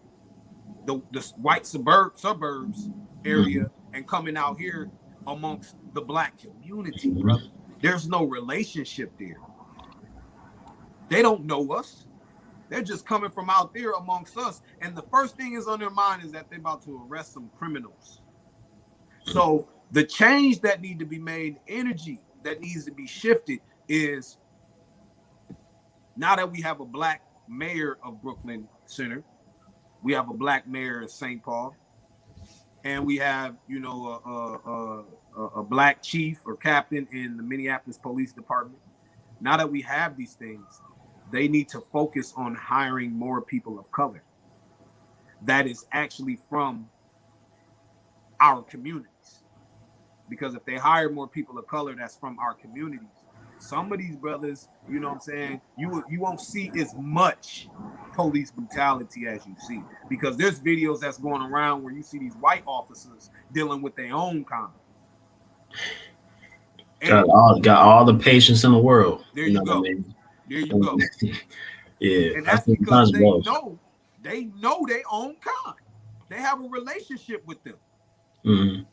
the white suburbs area and coming out here amongst the Black community, brother. There's no relationship there. They don't know us. They're just coming from out there amongst us. And the first thing is on their mind is that they're about to arrest some criminals. So the change that need to be made, energy that needs to be shifted is, now that we have a Black mayor of Brooklyn Center, we have a Black mayor of St. Paul, and we have, you know, a Black chief or captain in the Minneapolis Police Department. Now that we have these things, they need to focus on hiring more people of color that is actually from our communities. Because if they hire more people of color that's from our communities, some of these brothers, you know what I'm saying, you won't see as much police brutality as you see. Because there's videos that's going around where you see these white officers dealing with their own kind. Got all the patience in the world. There you go. There you go. Yeah. And that's because they know their own kind. They have a relationship with them. Mm-hmm.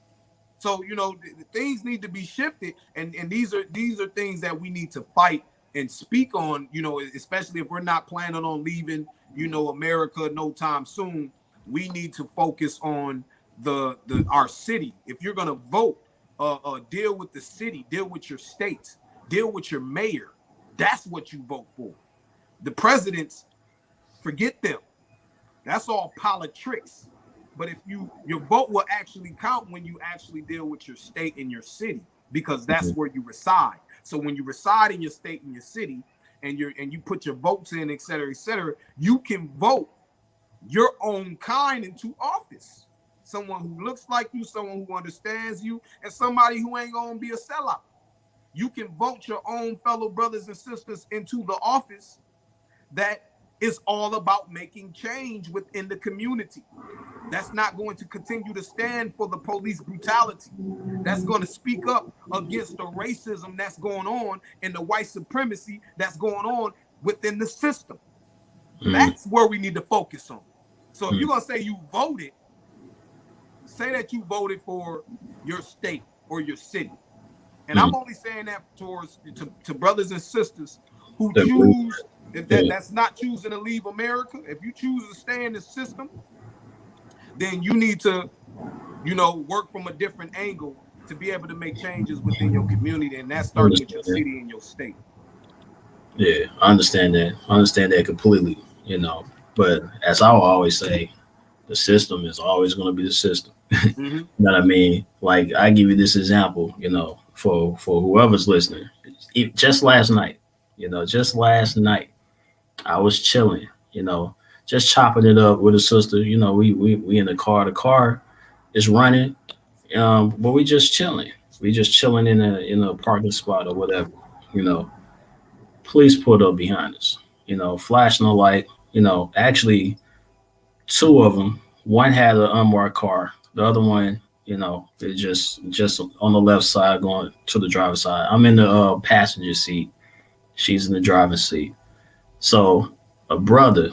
So, you know, things need to be shifted, and these are things that we need to fight and speak on, you know, especially if we're not planning on leaving, you know, America no time soon. We need to focus on our city. If you're gonna vote, deal with the city, deal with your states, deal with your mayor. That's what you vote for. The presidents, forget them. That's all politics. But if your vote will actually count when you actually deal with your state and your city, because that's where you reside. So when you reside in your state and your city, and you put your votes in, et cetera, you can vote your own kind into office. Someone who looks like you, someone who understands you, and somebody who ain't gonna be a sellout. You can vote your own fellow brothers and sisters into the office that is all about making change within the community. That's not going to continue to stand for the police brutality. That's going to speak up against the racism that's going on and the white supremacy that's going on within the system. That's where we need to focus on. So if you're going to say you voted, say that you voted for your state or your city. And I'm only saying that to brothers and sisters who choose, that's not choosing to leave America. If you choose to stay in the system, then you need to, you know, work from a different angle to be able to make changes within your community. And that starts with your city and your state. Yeah, I understand that. I understand that completely, you know. But as I will always say, the system is always going to be the system. You know what I mean? Like, I give you this example, you know, for whoever's listening. Just last night, I was chilling, you know, just chopping it up with a sister. You know, we in the car. The car is running, but we just chilling. We just chilling in a parking spot or whatever. You know, police pulled up behind us. You know, flashing a light. You know, actually, two of them. One had an unmarked car. The other one, you know, is just on the left side going to the driver's side. I'm in the passenger seat. She's in the driver's seat. So a brother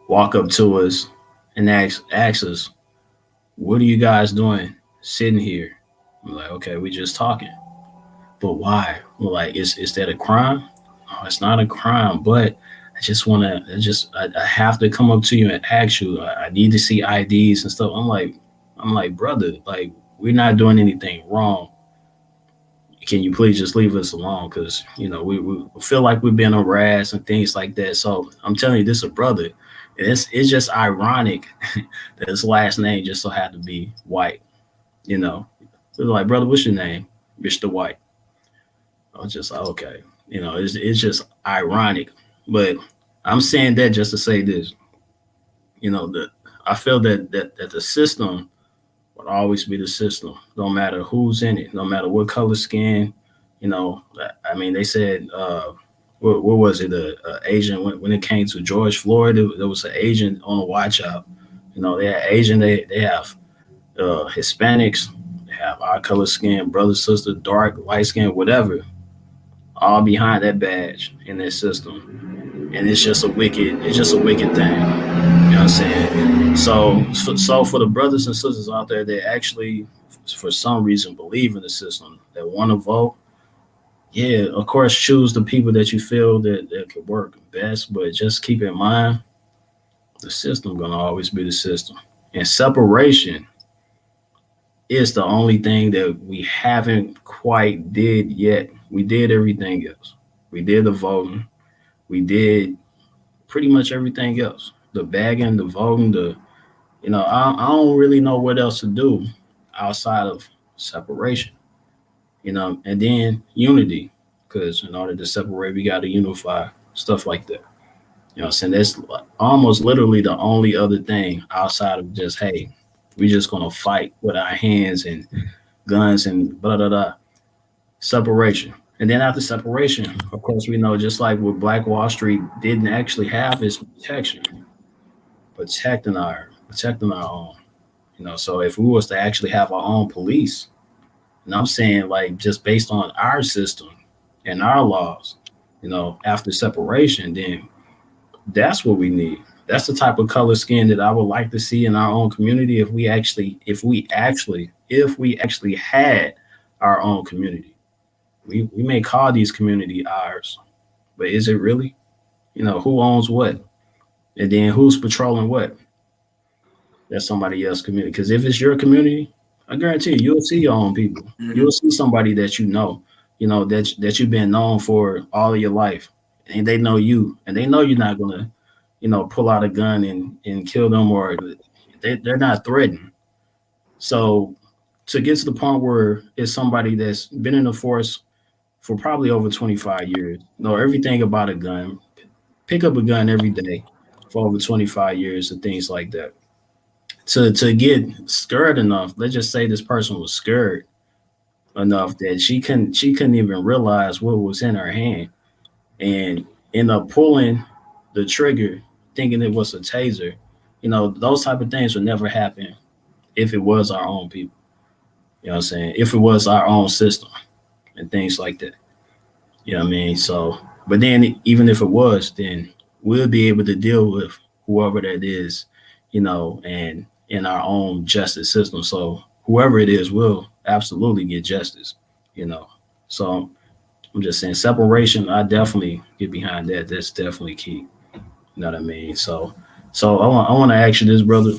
walk up to us and asks us, "What are you guys doing sitting here?" I'm like, "Okay, we just talking." "But why?" We're like, is that a crime?" "No, it's not a crime, but I have to come up to you and ask you. I need to see IDs and stuff. I'm like, brother, like, we're not doing anything wrong. Can you please just leave us alone? Because, you know, we feel like we've been harassed and things like that. So I'm telling you, this is a brother. And it's just ironic that his last name just so had to be White. You know, they're like, "Brother, what's your name?" "Mr. White." I was just like, okay. You know, it's just ironic. But I'm saying that just to say this. You know, I feel that the system would always be the system, no matter who's in it, no matter what color skin. You know, I mean, they said what was it? A agent when it came to George Floyd, there was an agent on the watch out. You know, they have Asian, they have Hispanics, they have our color skin, brother, sister, dark, light skin, whatever, all behind that badge in that system. And it's just a wicked thing. You know what I'm saying? So for the brothers and sisters out there that actually, for some reason, believe in the system, that want to vote, yeah, of course, choose the people that you feel that could work best. But just keep in mind, the system gonna always be the system, and separation is the only thing that we haven't quite did yet. We did everything else. We did the voting. We did pretty much everything else. The bagging, the voting, I don't really know what else to do outside of separation. And then unity, because in order to separate, we got to unify, stuff like that. You know what I'm saying? That's almost literally the only other thing outside of just, hey, we just gonna fight with our hands and guns and blah blah blah. Separation. And then after separation, of course, we know just like what Black Wall Street didn't actually have is protection, protecting our own. So if we was to actually have our own police, and I'm saying like just based on our system and our laws, after separation, then that's what we need. That's the type of color skin that I would like to see in our own community if we actually had our own community. We may call these community ours, but is it really? Who owns what? And then who's patrolling what? That's somebody else's community. Because if it's your community, I guarantee you'll see your own people. Mhm. You'll see somebody that that you've been known for all of your life, and they know you, and they know you're not gonna, pull out a gun and kill them, or they're not threatened. So to get to the point where it's somebody that's been in the force for probably over 25 years, know everything about a gun, pick up a gun every day for over 25 years and things like that. To get scared enough, let's just say this person was scared enough that she couldn't even realize what was in her hand and end up pulling the trigger thinking it was a taser. Those type of things would never happen if it was our own people. You know what I'm saying? If it was our own system and things like that. You know what I mean? So, but then even if it was, then we'll be able to deal with whoever that is, and in our own justice system. So whoever it is will absolutely get justice, you know. So I'm just saying separation, I definitely get behind that. That's definitely key. You know what I mean? So I want to ask you this, brother,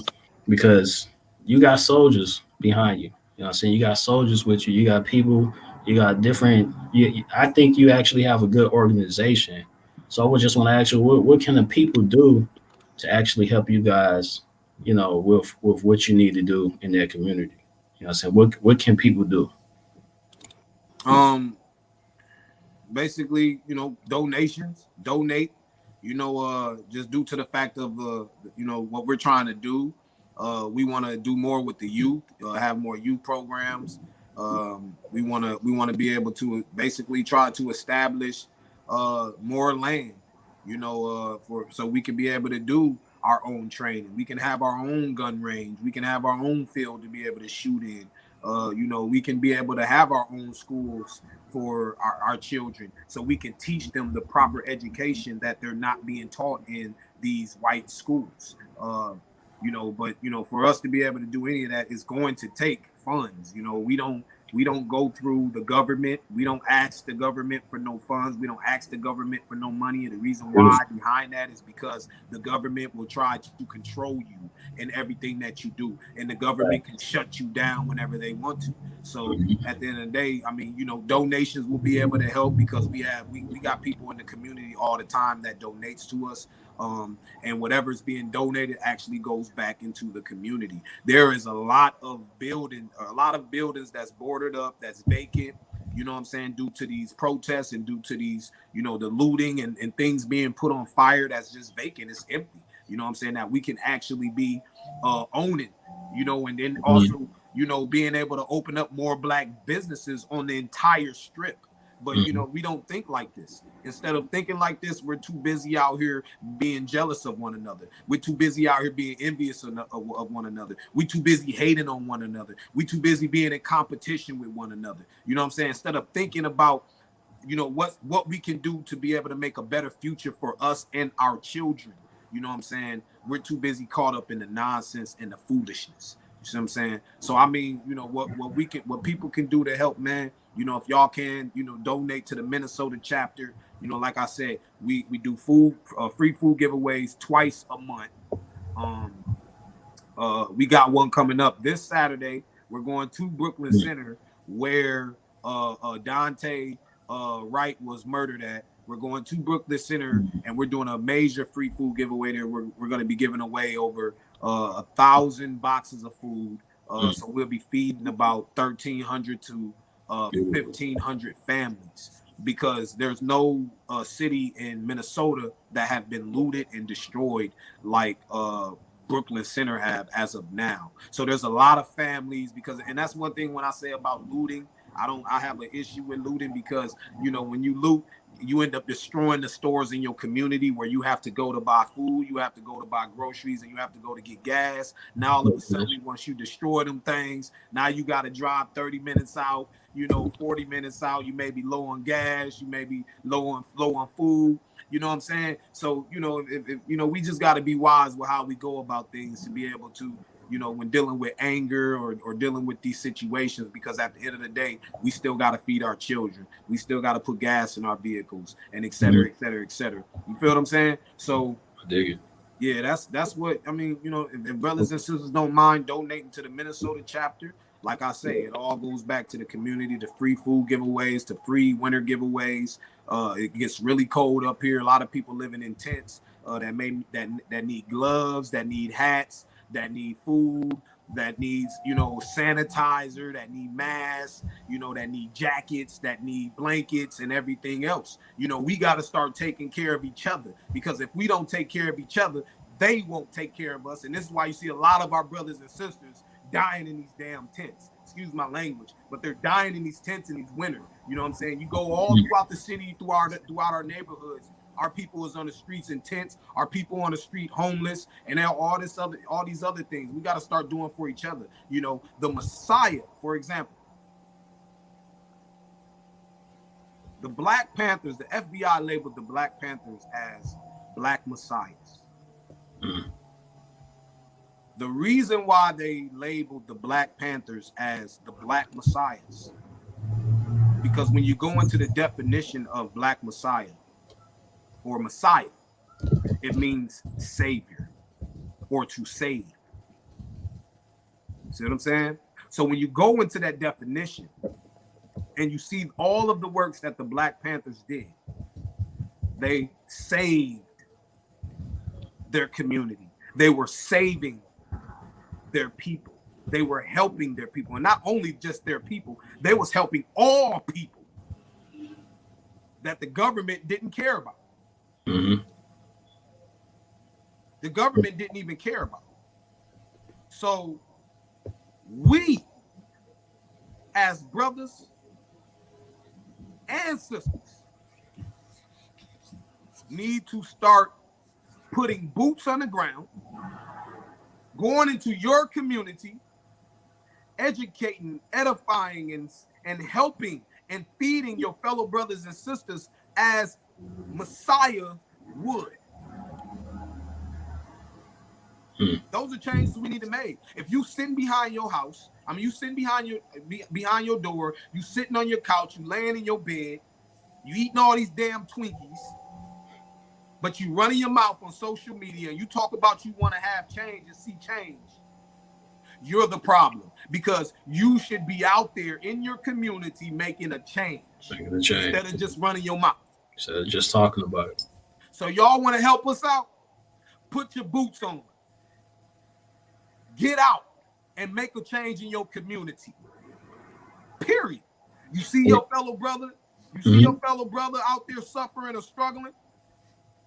because you got soldiers behind you. You know what I'm saying? You got soldiers with you. You got people. You got different. I think you actually have a good organization. So I would just want to ask you, what can the people do to actually help you guys, with what you need to do in their community? You know what I'm saying? What can people do? Basically, donations, donate, just due to the fact of, what we're trying to do. We want to do more with the youth, have more youth programs. We want to be able to basically try to establish more land, so we can be able to do our own training. We can have our own gun range. We can have our own field to be able to shoot in. We can be able to have our own schools for our children, so we can teach them the proper education that they're not being taught in these white schools. But for us to be able to do any of that is going to take funds. We don't go through the government. We don't ask the government for no funds. We don't ask the government for no money. And the reason why behind that is because the government will try to control you in everything that you do. And the government can shut you down whenever they want to. So at the end of the day, donations will be able to help, because we got people in the community all the time that donates to us. And whatever's being donated actually goes back into the community. There is a lot of buildings that's boarded up, that's vacant, due to these protests and due to these, the looting and things being put on fire, that's just vacant, it's empty. That we can actually be owning, and then also, being able to open up more black businesses on the entire strip. But you know, we don't think like this. Instead of thinking like this, we're too busy out here being jealous of one another. We're too busy out here being envious of one another. We're too busy hating on one another. We're too busy being in competition with one another. You know what I'm saying? Instead of thinking about, you know, what we can do to be able to make a better future for us and our children. You know what I'm saying? We're too busy caught up in the nonsense and the foolishness. You see what I'm saying? So I mean, you know, what people can do to help, man. You know, if y'all can, you know, donate to the Minnesota chapter. You know, like I said, we do free food giveaways twice a month. We got one coming up this Saturday. We're going to Brooklyn Center where Daunte Wright was murdered at. We're going to Brooklyn Center and we're doing a major free food giveaway there. We're going to be giving away over 1,000 boxes of food. So we'll be feeding about 1,300 to 1,500 families, because there's no city in Minnesota that have been looted and destroyed like Brooklyn Center have as of now. So there's a lot of families, and that's one thing when I say about looting, I have an issue with looting, because you know, when you loot, you end up destroying the stores in your community where you have to go to buy food, you have to go to buy groceries, and you have to go to get gas. Now all of a sudden, once you destroy them things, now you got to drive 30 minutes out, you know, 40 minutes out. You may be low on gas, you may be low on food. You know what I'm saying? So, you know, if you know, we just got to be wise with how we go about things to be able to, you know, when dealing with anger or dealing with these situations, because at the end of the day, we still got to feed our children. We still got to put gas in our vehicles, and et cetera, et cetera, et cetera. You feel what I'm saying? So I dig it. Yeah, that's what I mean. You know, if brothers and sisters don't mind donating to the Minnesota chapter, like I say, it all goes back to the community, to free food giveaways, to free winter giveaways. It gets really cold up here. A lot of people living in tents that need gloves, that need hats, that need food, that needs, you know, sanitizer, that need masks, you know, that need jackets, that need blankets and everything else. You know, we got to start taking care of each other, because if we don't take care of each other, they won't take care of us. And this is why you see a lot of our brothers and sisters dying in these damn tents. Excuse my language, but they're dying in these tents in these winter. You know what I'm saying? You go all throughout the city, throughout our neighborhoods. Our people is on the streets in tents. Our people on the street homeless, and all these other things. We got to start doing for each other. You know, the Messiah, for example, the Black Panthers. The FBI labeled the Black Panthers as Black Messiahs. The reason why they labeled the Black Panthers as the Black Messiahs, because when you go into the definition of Black Messiah, or Messiah, it means savior or to save. See what I'm saying? So when you go into that definition and you see all of the works that the Black Panthers did, they saved their community. They were saving their people. They were helping their people. And not only just their people, they was helping all people that the government didn't care about. The government didn't even care about. So we, as brothers and sisters, need to start putting boots on the ground, going into your community, educating, edifying, and helping and feeding your fellow brothers and sisters as Messiah would. Those are changes we need to make. If you sitting behind your house, you sitting behind your door, you sitting on your couch, you laying in your bed, you eating all these damn Twinkies, but you running your mouth on social media and you talk about you want to have change and see change, you're the problem, because you should be out there in your community making a change. Instead of just running your mouth. Instead of just talking about it. So y'all want to help us out? Put your boots on. Get out and make a change in your community. Period. You see your fellow brother, out there suffering or struggling,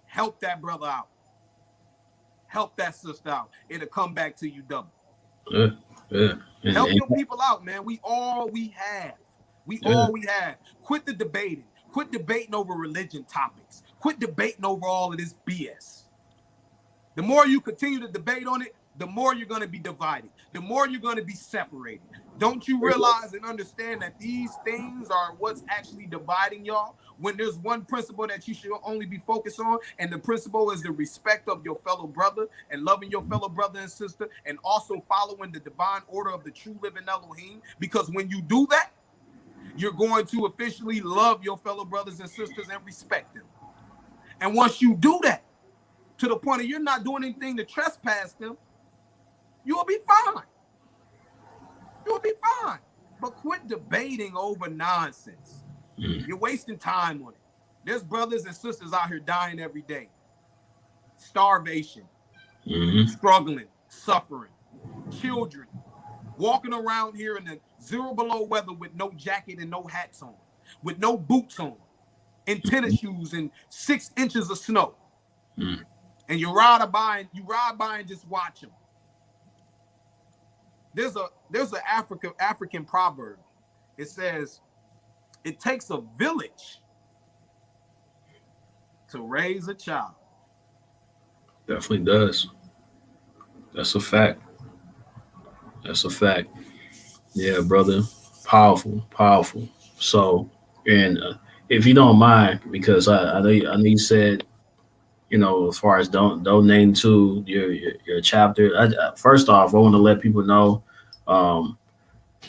help that brother out. Help that sister out. It'll come back to you double. Yeah. Help your people out, man. We have. All we have. Quit the debating. Quit debating over religion topics. Quit debating over all of this BS. The more you continue to debate on it, the more you're going to be divided. The more you're going to be separated. Don't you realize and understand that these things are what's actually dividing y'all? When there's one principle that you should only be focused on, and the principle is the respect of your fellow brother and loving your fellow brother and sister, and also following the divine order of the true living Elohim. Because when you do that, you're going to officially love your fellow brothers and sisters and respect them. And once you do that, to the point of you're not doing anything to trespass them, you'll be fine. You'll be fine. But quit debating over nonsense. You're wasting time on it. There's brothers and sisters out here dying every day. Starvation, struggling, suffering, children walking around here in the 0 below weather with no jacket and no hats on, with no boots on, in tennis shoes and 6 inches of snow. And you ride by and just watch them. There's an African proverb. It says, it takes a village to raise a child. Definitely does. That's a fact. That's a fact. Yeah, brother. Powerful, powerful. So, and if you don't mind, because I know you said, you know, as far as donating to your chapter. First off, I want to let people know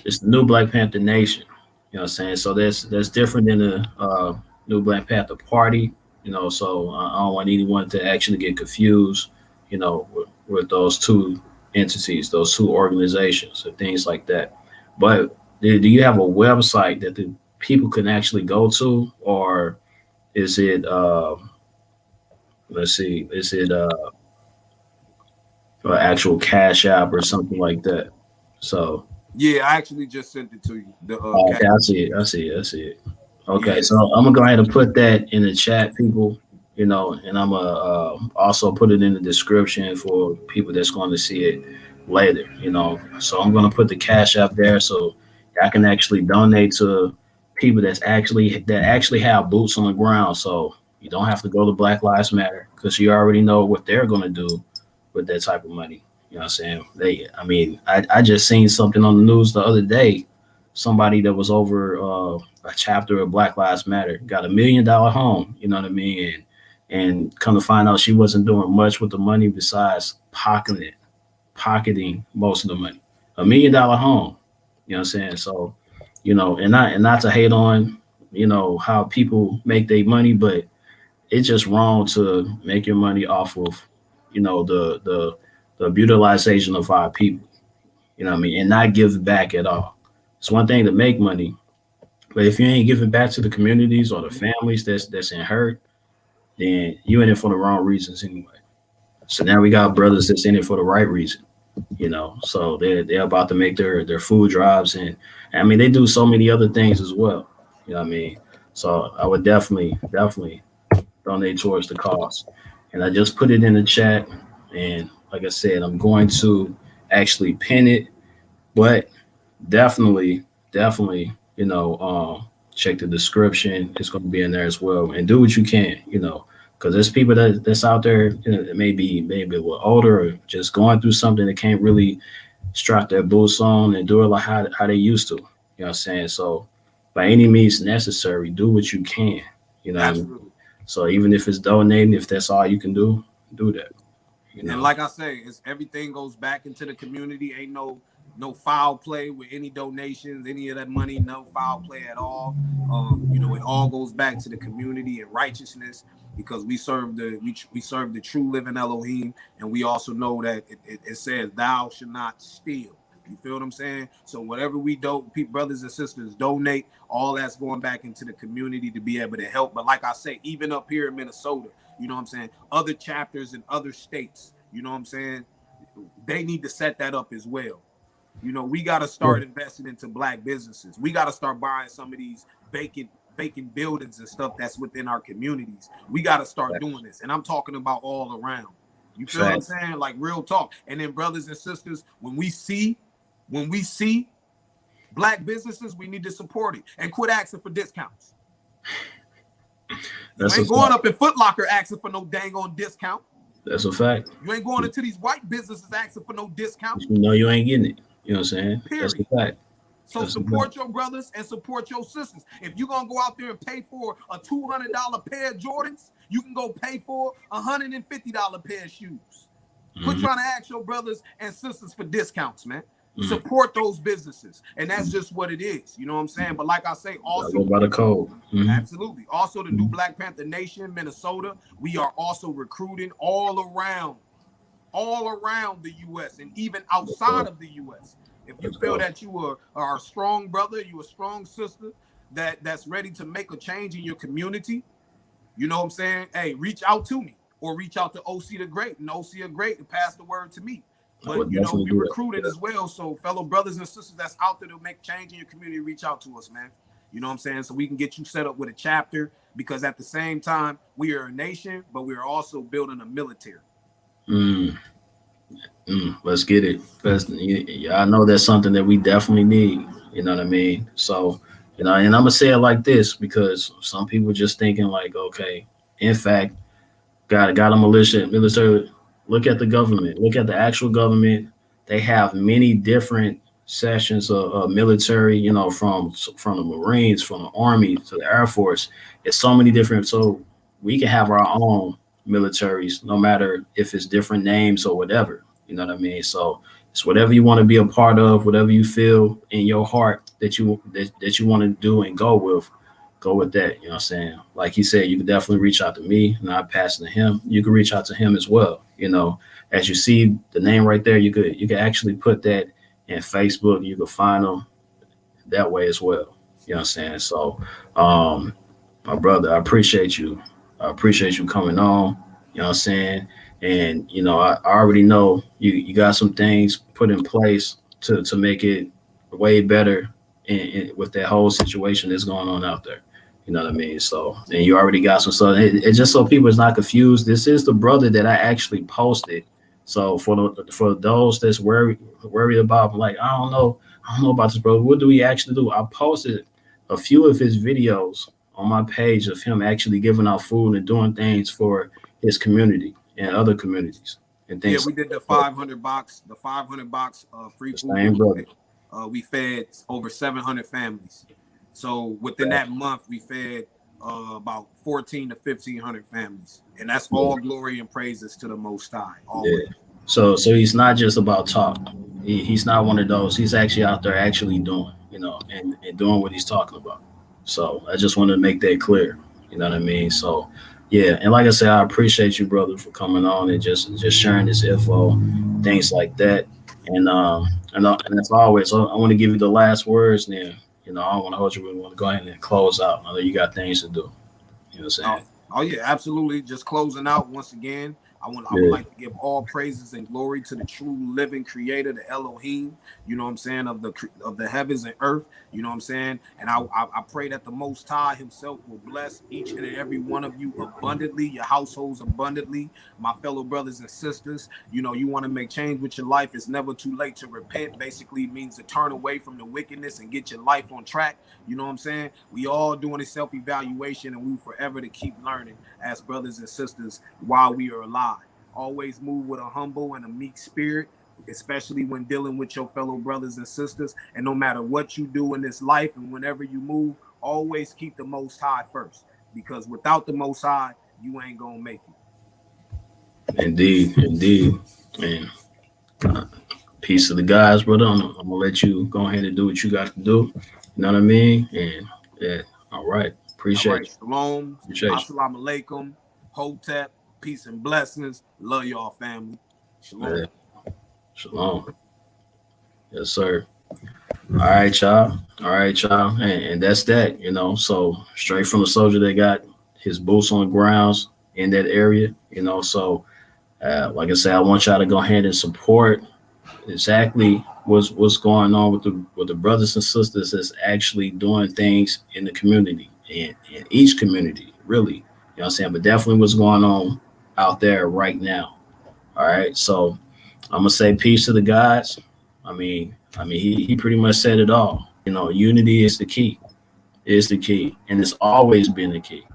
it's the new Black Panther Nation. You know what I'm saying? So that's different than the new Black Panther Party. You know, so I don't want anyone to actually get confused, you know, with those two entities, those two organizations, and things like that. But do you have a website that the people can actually go to, or is it let's see, is it an actual Cash App or something like that? So yeah, I actually just sent it to you. Okay, I see it. Okay, yeah. So I'm gonna go ahead and put that in the chat, people. You know, and I'm gonna also put it in the description for people that's going to see it later. You know, so I'm gonna put the Cash App there so I can actually donate to people that actually have boots on the ground. So you don't have to go to Black Lives Matter, because you already know what they're gonna do with that type of money. You know what I'm saying? I just seen something on the news the other day. Somebody that was over a chapter of Black Lives Matter got $1 million home. You know what I mean? And come to find out, she wasn't doing much with the money besides pocketing most of the money. $1 million home. You know what I'm saying? So, you know, and not to hate on, you know, how people make their money, but it's just wrong to make your money off of, you know, the brutalization of our people. You know what I mean? And not give back at all. It's one thing to make money, but if you ain't giving back to the communities or the families that's in hurt, then you in it for the wrong reasons anyway. So now we got brothers that's in it for the right reason, you know. So they're about to make their food drives, and I mean they do so many other things as well. You know what I mean? So I would definitely donate towards the cause. And I just put it in the chat, and like I said, I'm going to actually pin it, but definitely, you know, check the description. It's going to be in there as well, and do what you can, you know, because there's people that's out there, you know, that maybe a little older or just going through something that can't really strap their boots on and do it like how they used to. You know what I'm saying? So by any means necessary, do what you can, you know. Absolutely. I mean? So even if it's donating, if that's all you can do that. You know? And like I say, it's everything goes back into the community. Ain't no foul play with any donations, any of that money, no foul play at all. You know, it all goes back to the community and righteousness, because we serve the true living Elohim, and we also know that it says thou should not steal. You feel what I'm saying? So whatever we brothers and sisters donate, all that's going back into the community to be able to help. But like I say, even up here in Minnesota, you know what I'm saying, other chapters in other states, you know what I'm saying, they need to set that up as well. You know, we got to start investing into Black businesses. We got to start buying some of these vacant buildings and stuff that's within our communities. We got to start doing this. And I'm talking about all around. You feel what I'm saying? Like real talk. And then brothers and sisters, when we see Black businesses, we need to support it and quit asking for discounts. That's you ain't going up in Foot Locker asking for no dang on discount. That's a fact. You ain't going into these white businesses asking for no discount. You know you ain't getting it. You know what I'm saying? Period. That's a fact. So support your brothers and support your sisters. If you're going to go out there and pay for a $200 pair of Jordans, you can go pay for a $150 pair of shoes. Quit trying to ask your brothers and sisters for discounts, man. Support those businesses. And that's just what it is. You know what I'm saying? But like I say, also by the code. Absolutely. Also the new Black Panther Nation, Minnesota, we are also recruiting all around the U.S. and even outside of the U.S. If you feel that you are a strong brother, you a strong sister that's ready to make a change in your community, you know what I'm saying? Hey, reach out to me or reach out to OC the Great and OC the Great and pass the word to me. But, you know, we're recruiting as well. So fellow brothers and sisters that's out there to make change in your community, reach out to us, man. You know what I'm saying? So we can get you set up with a chapter because at the same time, we are a nation, but we are also building a military. Let's get it. I know that's something that we definitely need. You know what I mean? So, you know, and I'm gonna say it like this because some people just thinking like, okay, in fact, got a military. Look at the government. Look at the actual government. They have many different sessions of military. You know, from the Marines, from the Army to the Air Force. It's so many different. So we can have our own militaries, no matter if it's different names or whatever. You know what I mean? So it's whatever you want to be a part of, whatever you feel in your heart that you want to do and go with that. You know what I'm saying? Like he said, you can definitely reach out to me and I pass it to him. You can reach out to him as well. You know, as you see the name right there, you could actually put that in Facebook. You can find them that way as well. You know what I'm saying? So, my brother, I appreciate you. I appreciate you coming on. You know what I'm saying? And, you know, I already know you got some things put in place to make it way better with that whole situation that's going on out there. You know what I mean? So, and you already got some stuff. It's just so people is not confused. This is the brother that I actually posted. So for those that's worried about, like, I don't know about this brother. What do we actually do? I posted a few of his videos on my page of him actually giving out food and doing things for his community and other communities and things. Yeah, we did the 500 box free food. We fed over 700 families. So within that month, we fed about 14 to 1,500 families, and that's all glory and praises to the Most High. Always. Yeah. So he's not just about talk. He's not one of those. He's actually out there actually doing, you know, and doing what he's talking about. So I just wanted to make that clear. You know what I mean? So yeah, and like I said, I appreciate you, brother, for coming on and just sharing this info, things like that. And as always, I want to give you the last words now. You know, I don't want to hold you. We want to go ahead and close out. I know you got things to do. You know what I'm saying? Oh yeah, absolutely. Just closing out once again. I would like to give all praises and glory to the true living creator, the Elohim, you know what I'm saying, of the heavens and earth, you know what I'm saying? And I pray that the Most High himself will bless each and every one of you abundantly, your households abundantly, my fellow brothers and sisters. You know, you want to make change with your life. It's never too late to repent. Basically means to turn away from the wickedness and get your life on track. You know what I'm saying? We all doing a self-evaluation and we forever to keep learning as brothers and sisters while we are alive. Always move with a humble and a meek spirit, especially when dealing with your fellow brothers and sisters. And no matter what you do in this life and whenever you move, always keep the Most High first, because without the Most High, you ain't gonna make it. Indeed. Man, peace to the guys, brother. I'm gonna let you go ahead and do what you got to do. You know what I mean? And yeah, all right. Appreciate you. Shalom. Assalamu alaikum. Hotep. Peace and blessings. Love y'all, family. Shalom. Yeah. Shalom. Yes, sir. All right, y'all. And that's that, you know. So straight from the soldier that got his boots on the grounds in that area, you know. So like I said, I want y'all to go ahead and support exactly what's going on with the brothers and sisters that's actually doing things in the community and in each community, really. You know what I'm saying? But definitely what's going on out there right now. All right. So I'm gonna say peace to the guys. I mean, he pretty much said it all. You know, unity is the key. Is the key. And it's always been the key.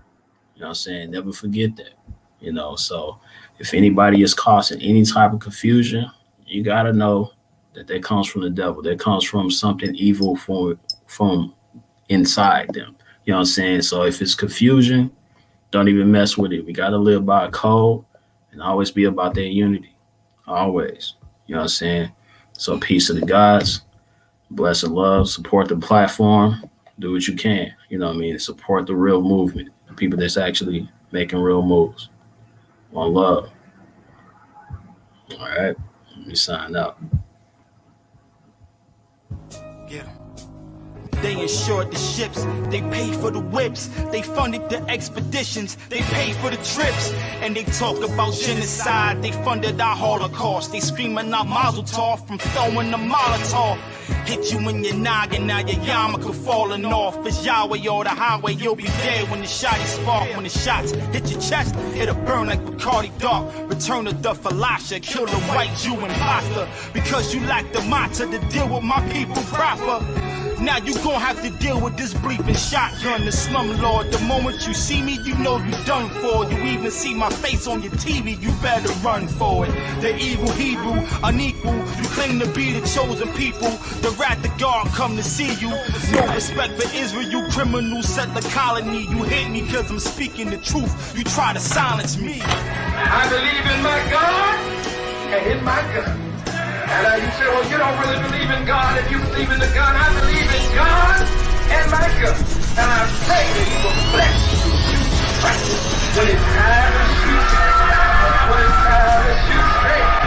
You know what I'm saying? Never forget that. You know, so if anybody is causing any type of confusion, you got to know that comes from the devil. That comes from something evil from inside them. You know what I'm saying? So if it's confusion, don't even mess with it. We got to live by a code and always be about that unity. Always. You know what I'm saying? So peace to the gods. Bless and love. Support the platform. Do what you can. You know what I mean? Support the real movement. The people that's actually making real moves. One love. All right. Let me sign out. Yeah. They insured the ships, they paid for the whips, they funded the expeditions, they paid for the trips, and they talk about genocide, they funded our Holocaust, they screaming out Mazel Tov from throwing the Molotov. Hit you in your noggin, now your yarmulke falling off. It's Yahweh or the highway, you'll be dead when the shotty spark. When the shots hit your chest, it'll burn like Bacardi Dark. Return of the Falasha, kill the white Jew imposter. Because you lack the matzah to deal with my people proper. Now you gon' have to deal with this bleeping shotgun, the slumlord. The moment you see me, you know you done for. You even see my face on your TV, you better run for it. The evil Hebrew, unequal, you claim to be the chosen people. The wrath of God come to see you. No respect for Israel, you criminals set the colony. You hate me cause I'm speaking the truth, you try to silence me. I believe in my God and in my gun. And you say, well, you don't really believe in God. If you believe in the gun, I believe in God and my gun. And I pray that He will bless you to shoot right when it's time to shoot. When it's time to shoot straight.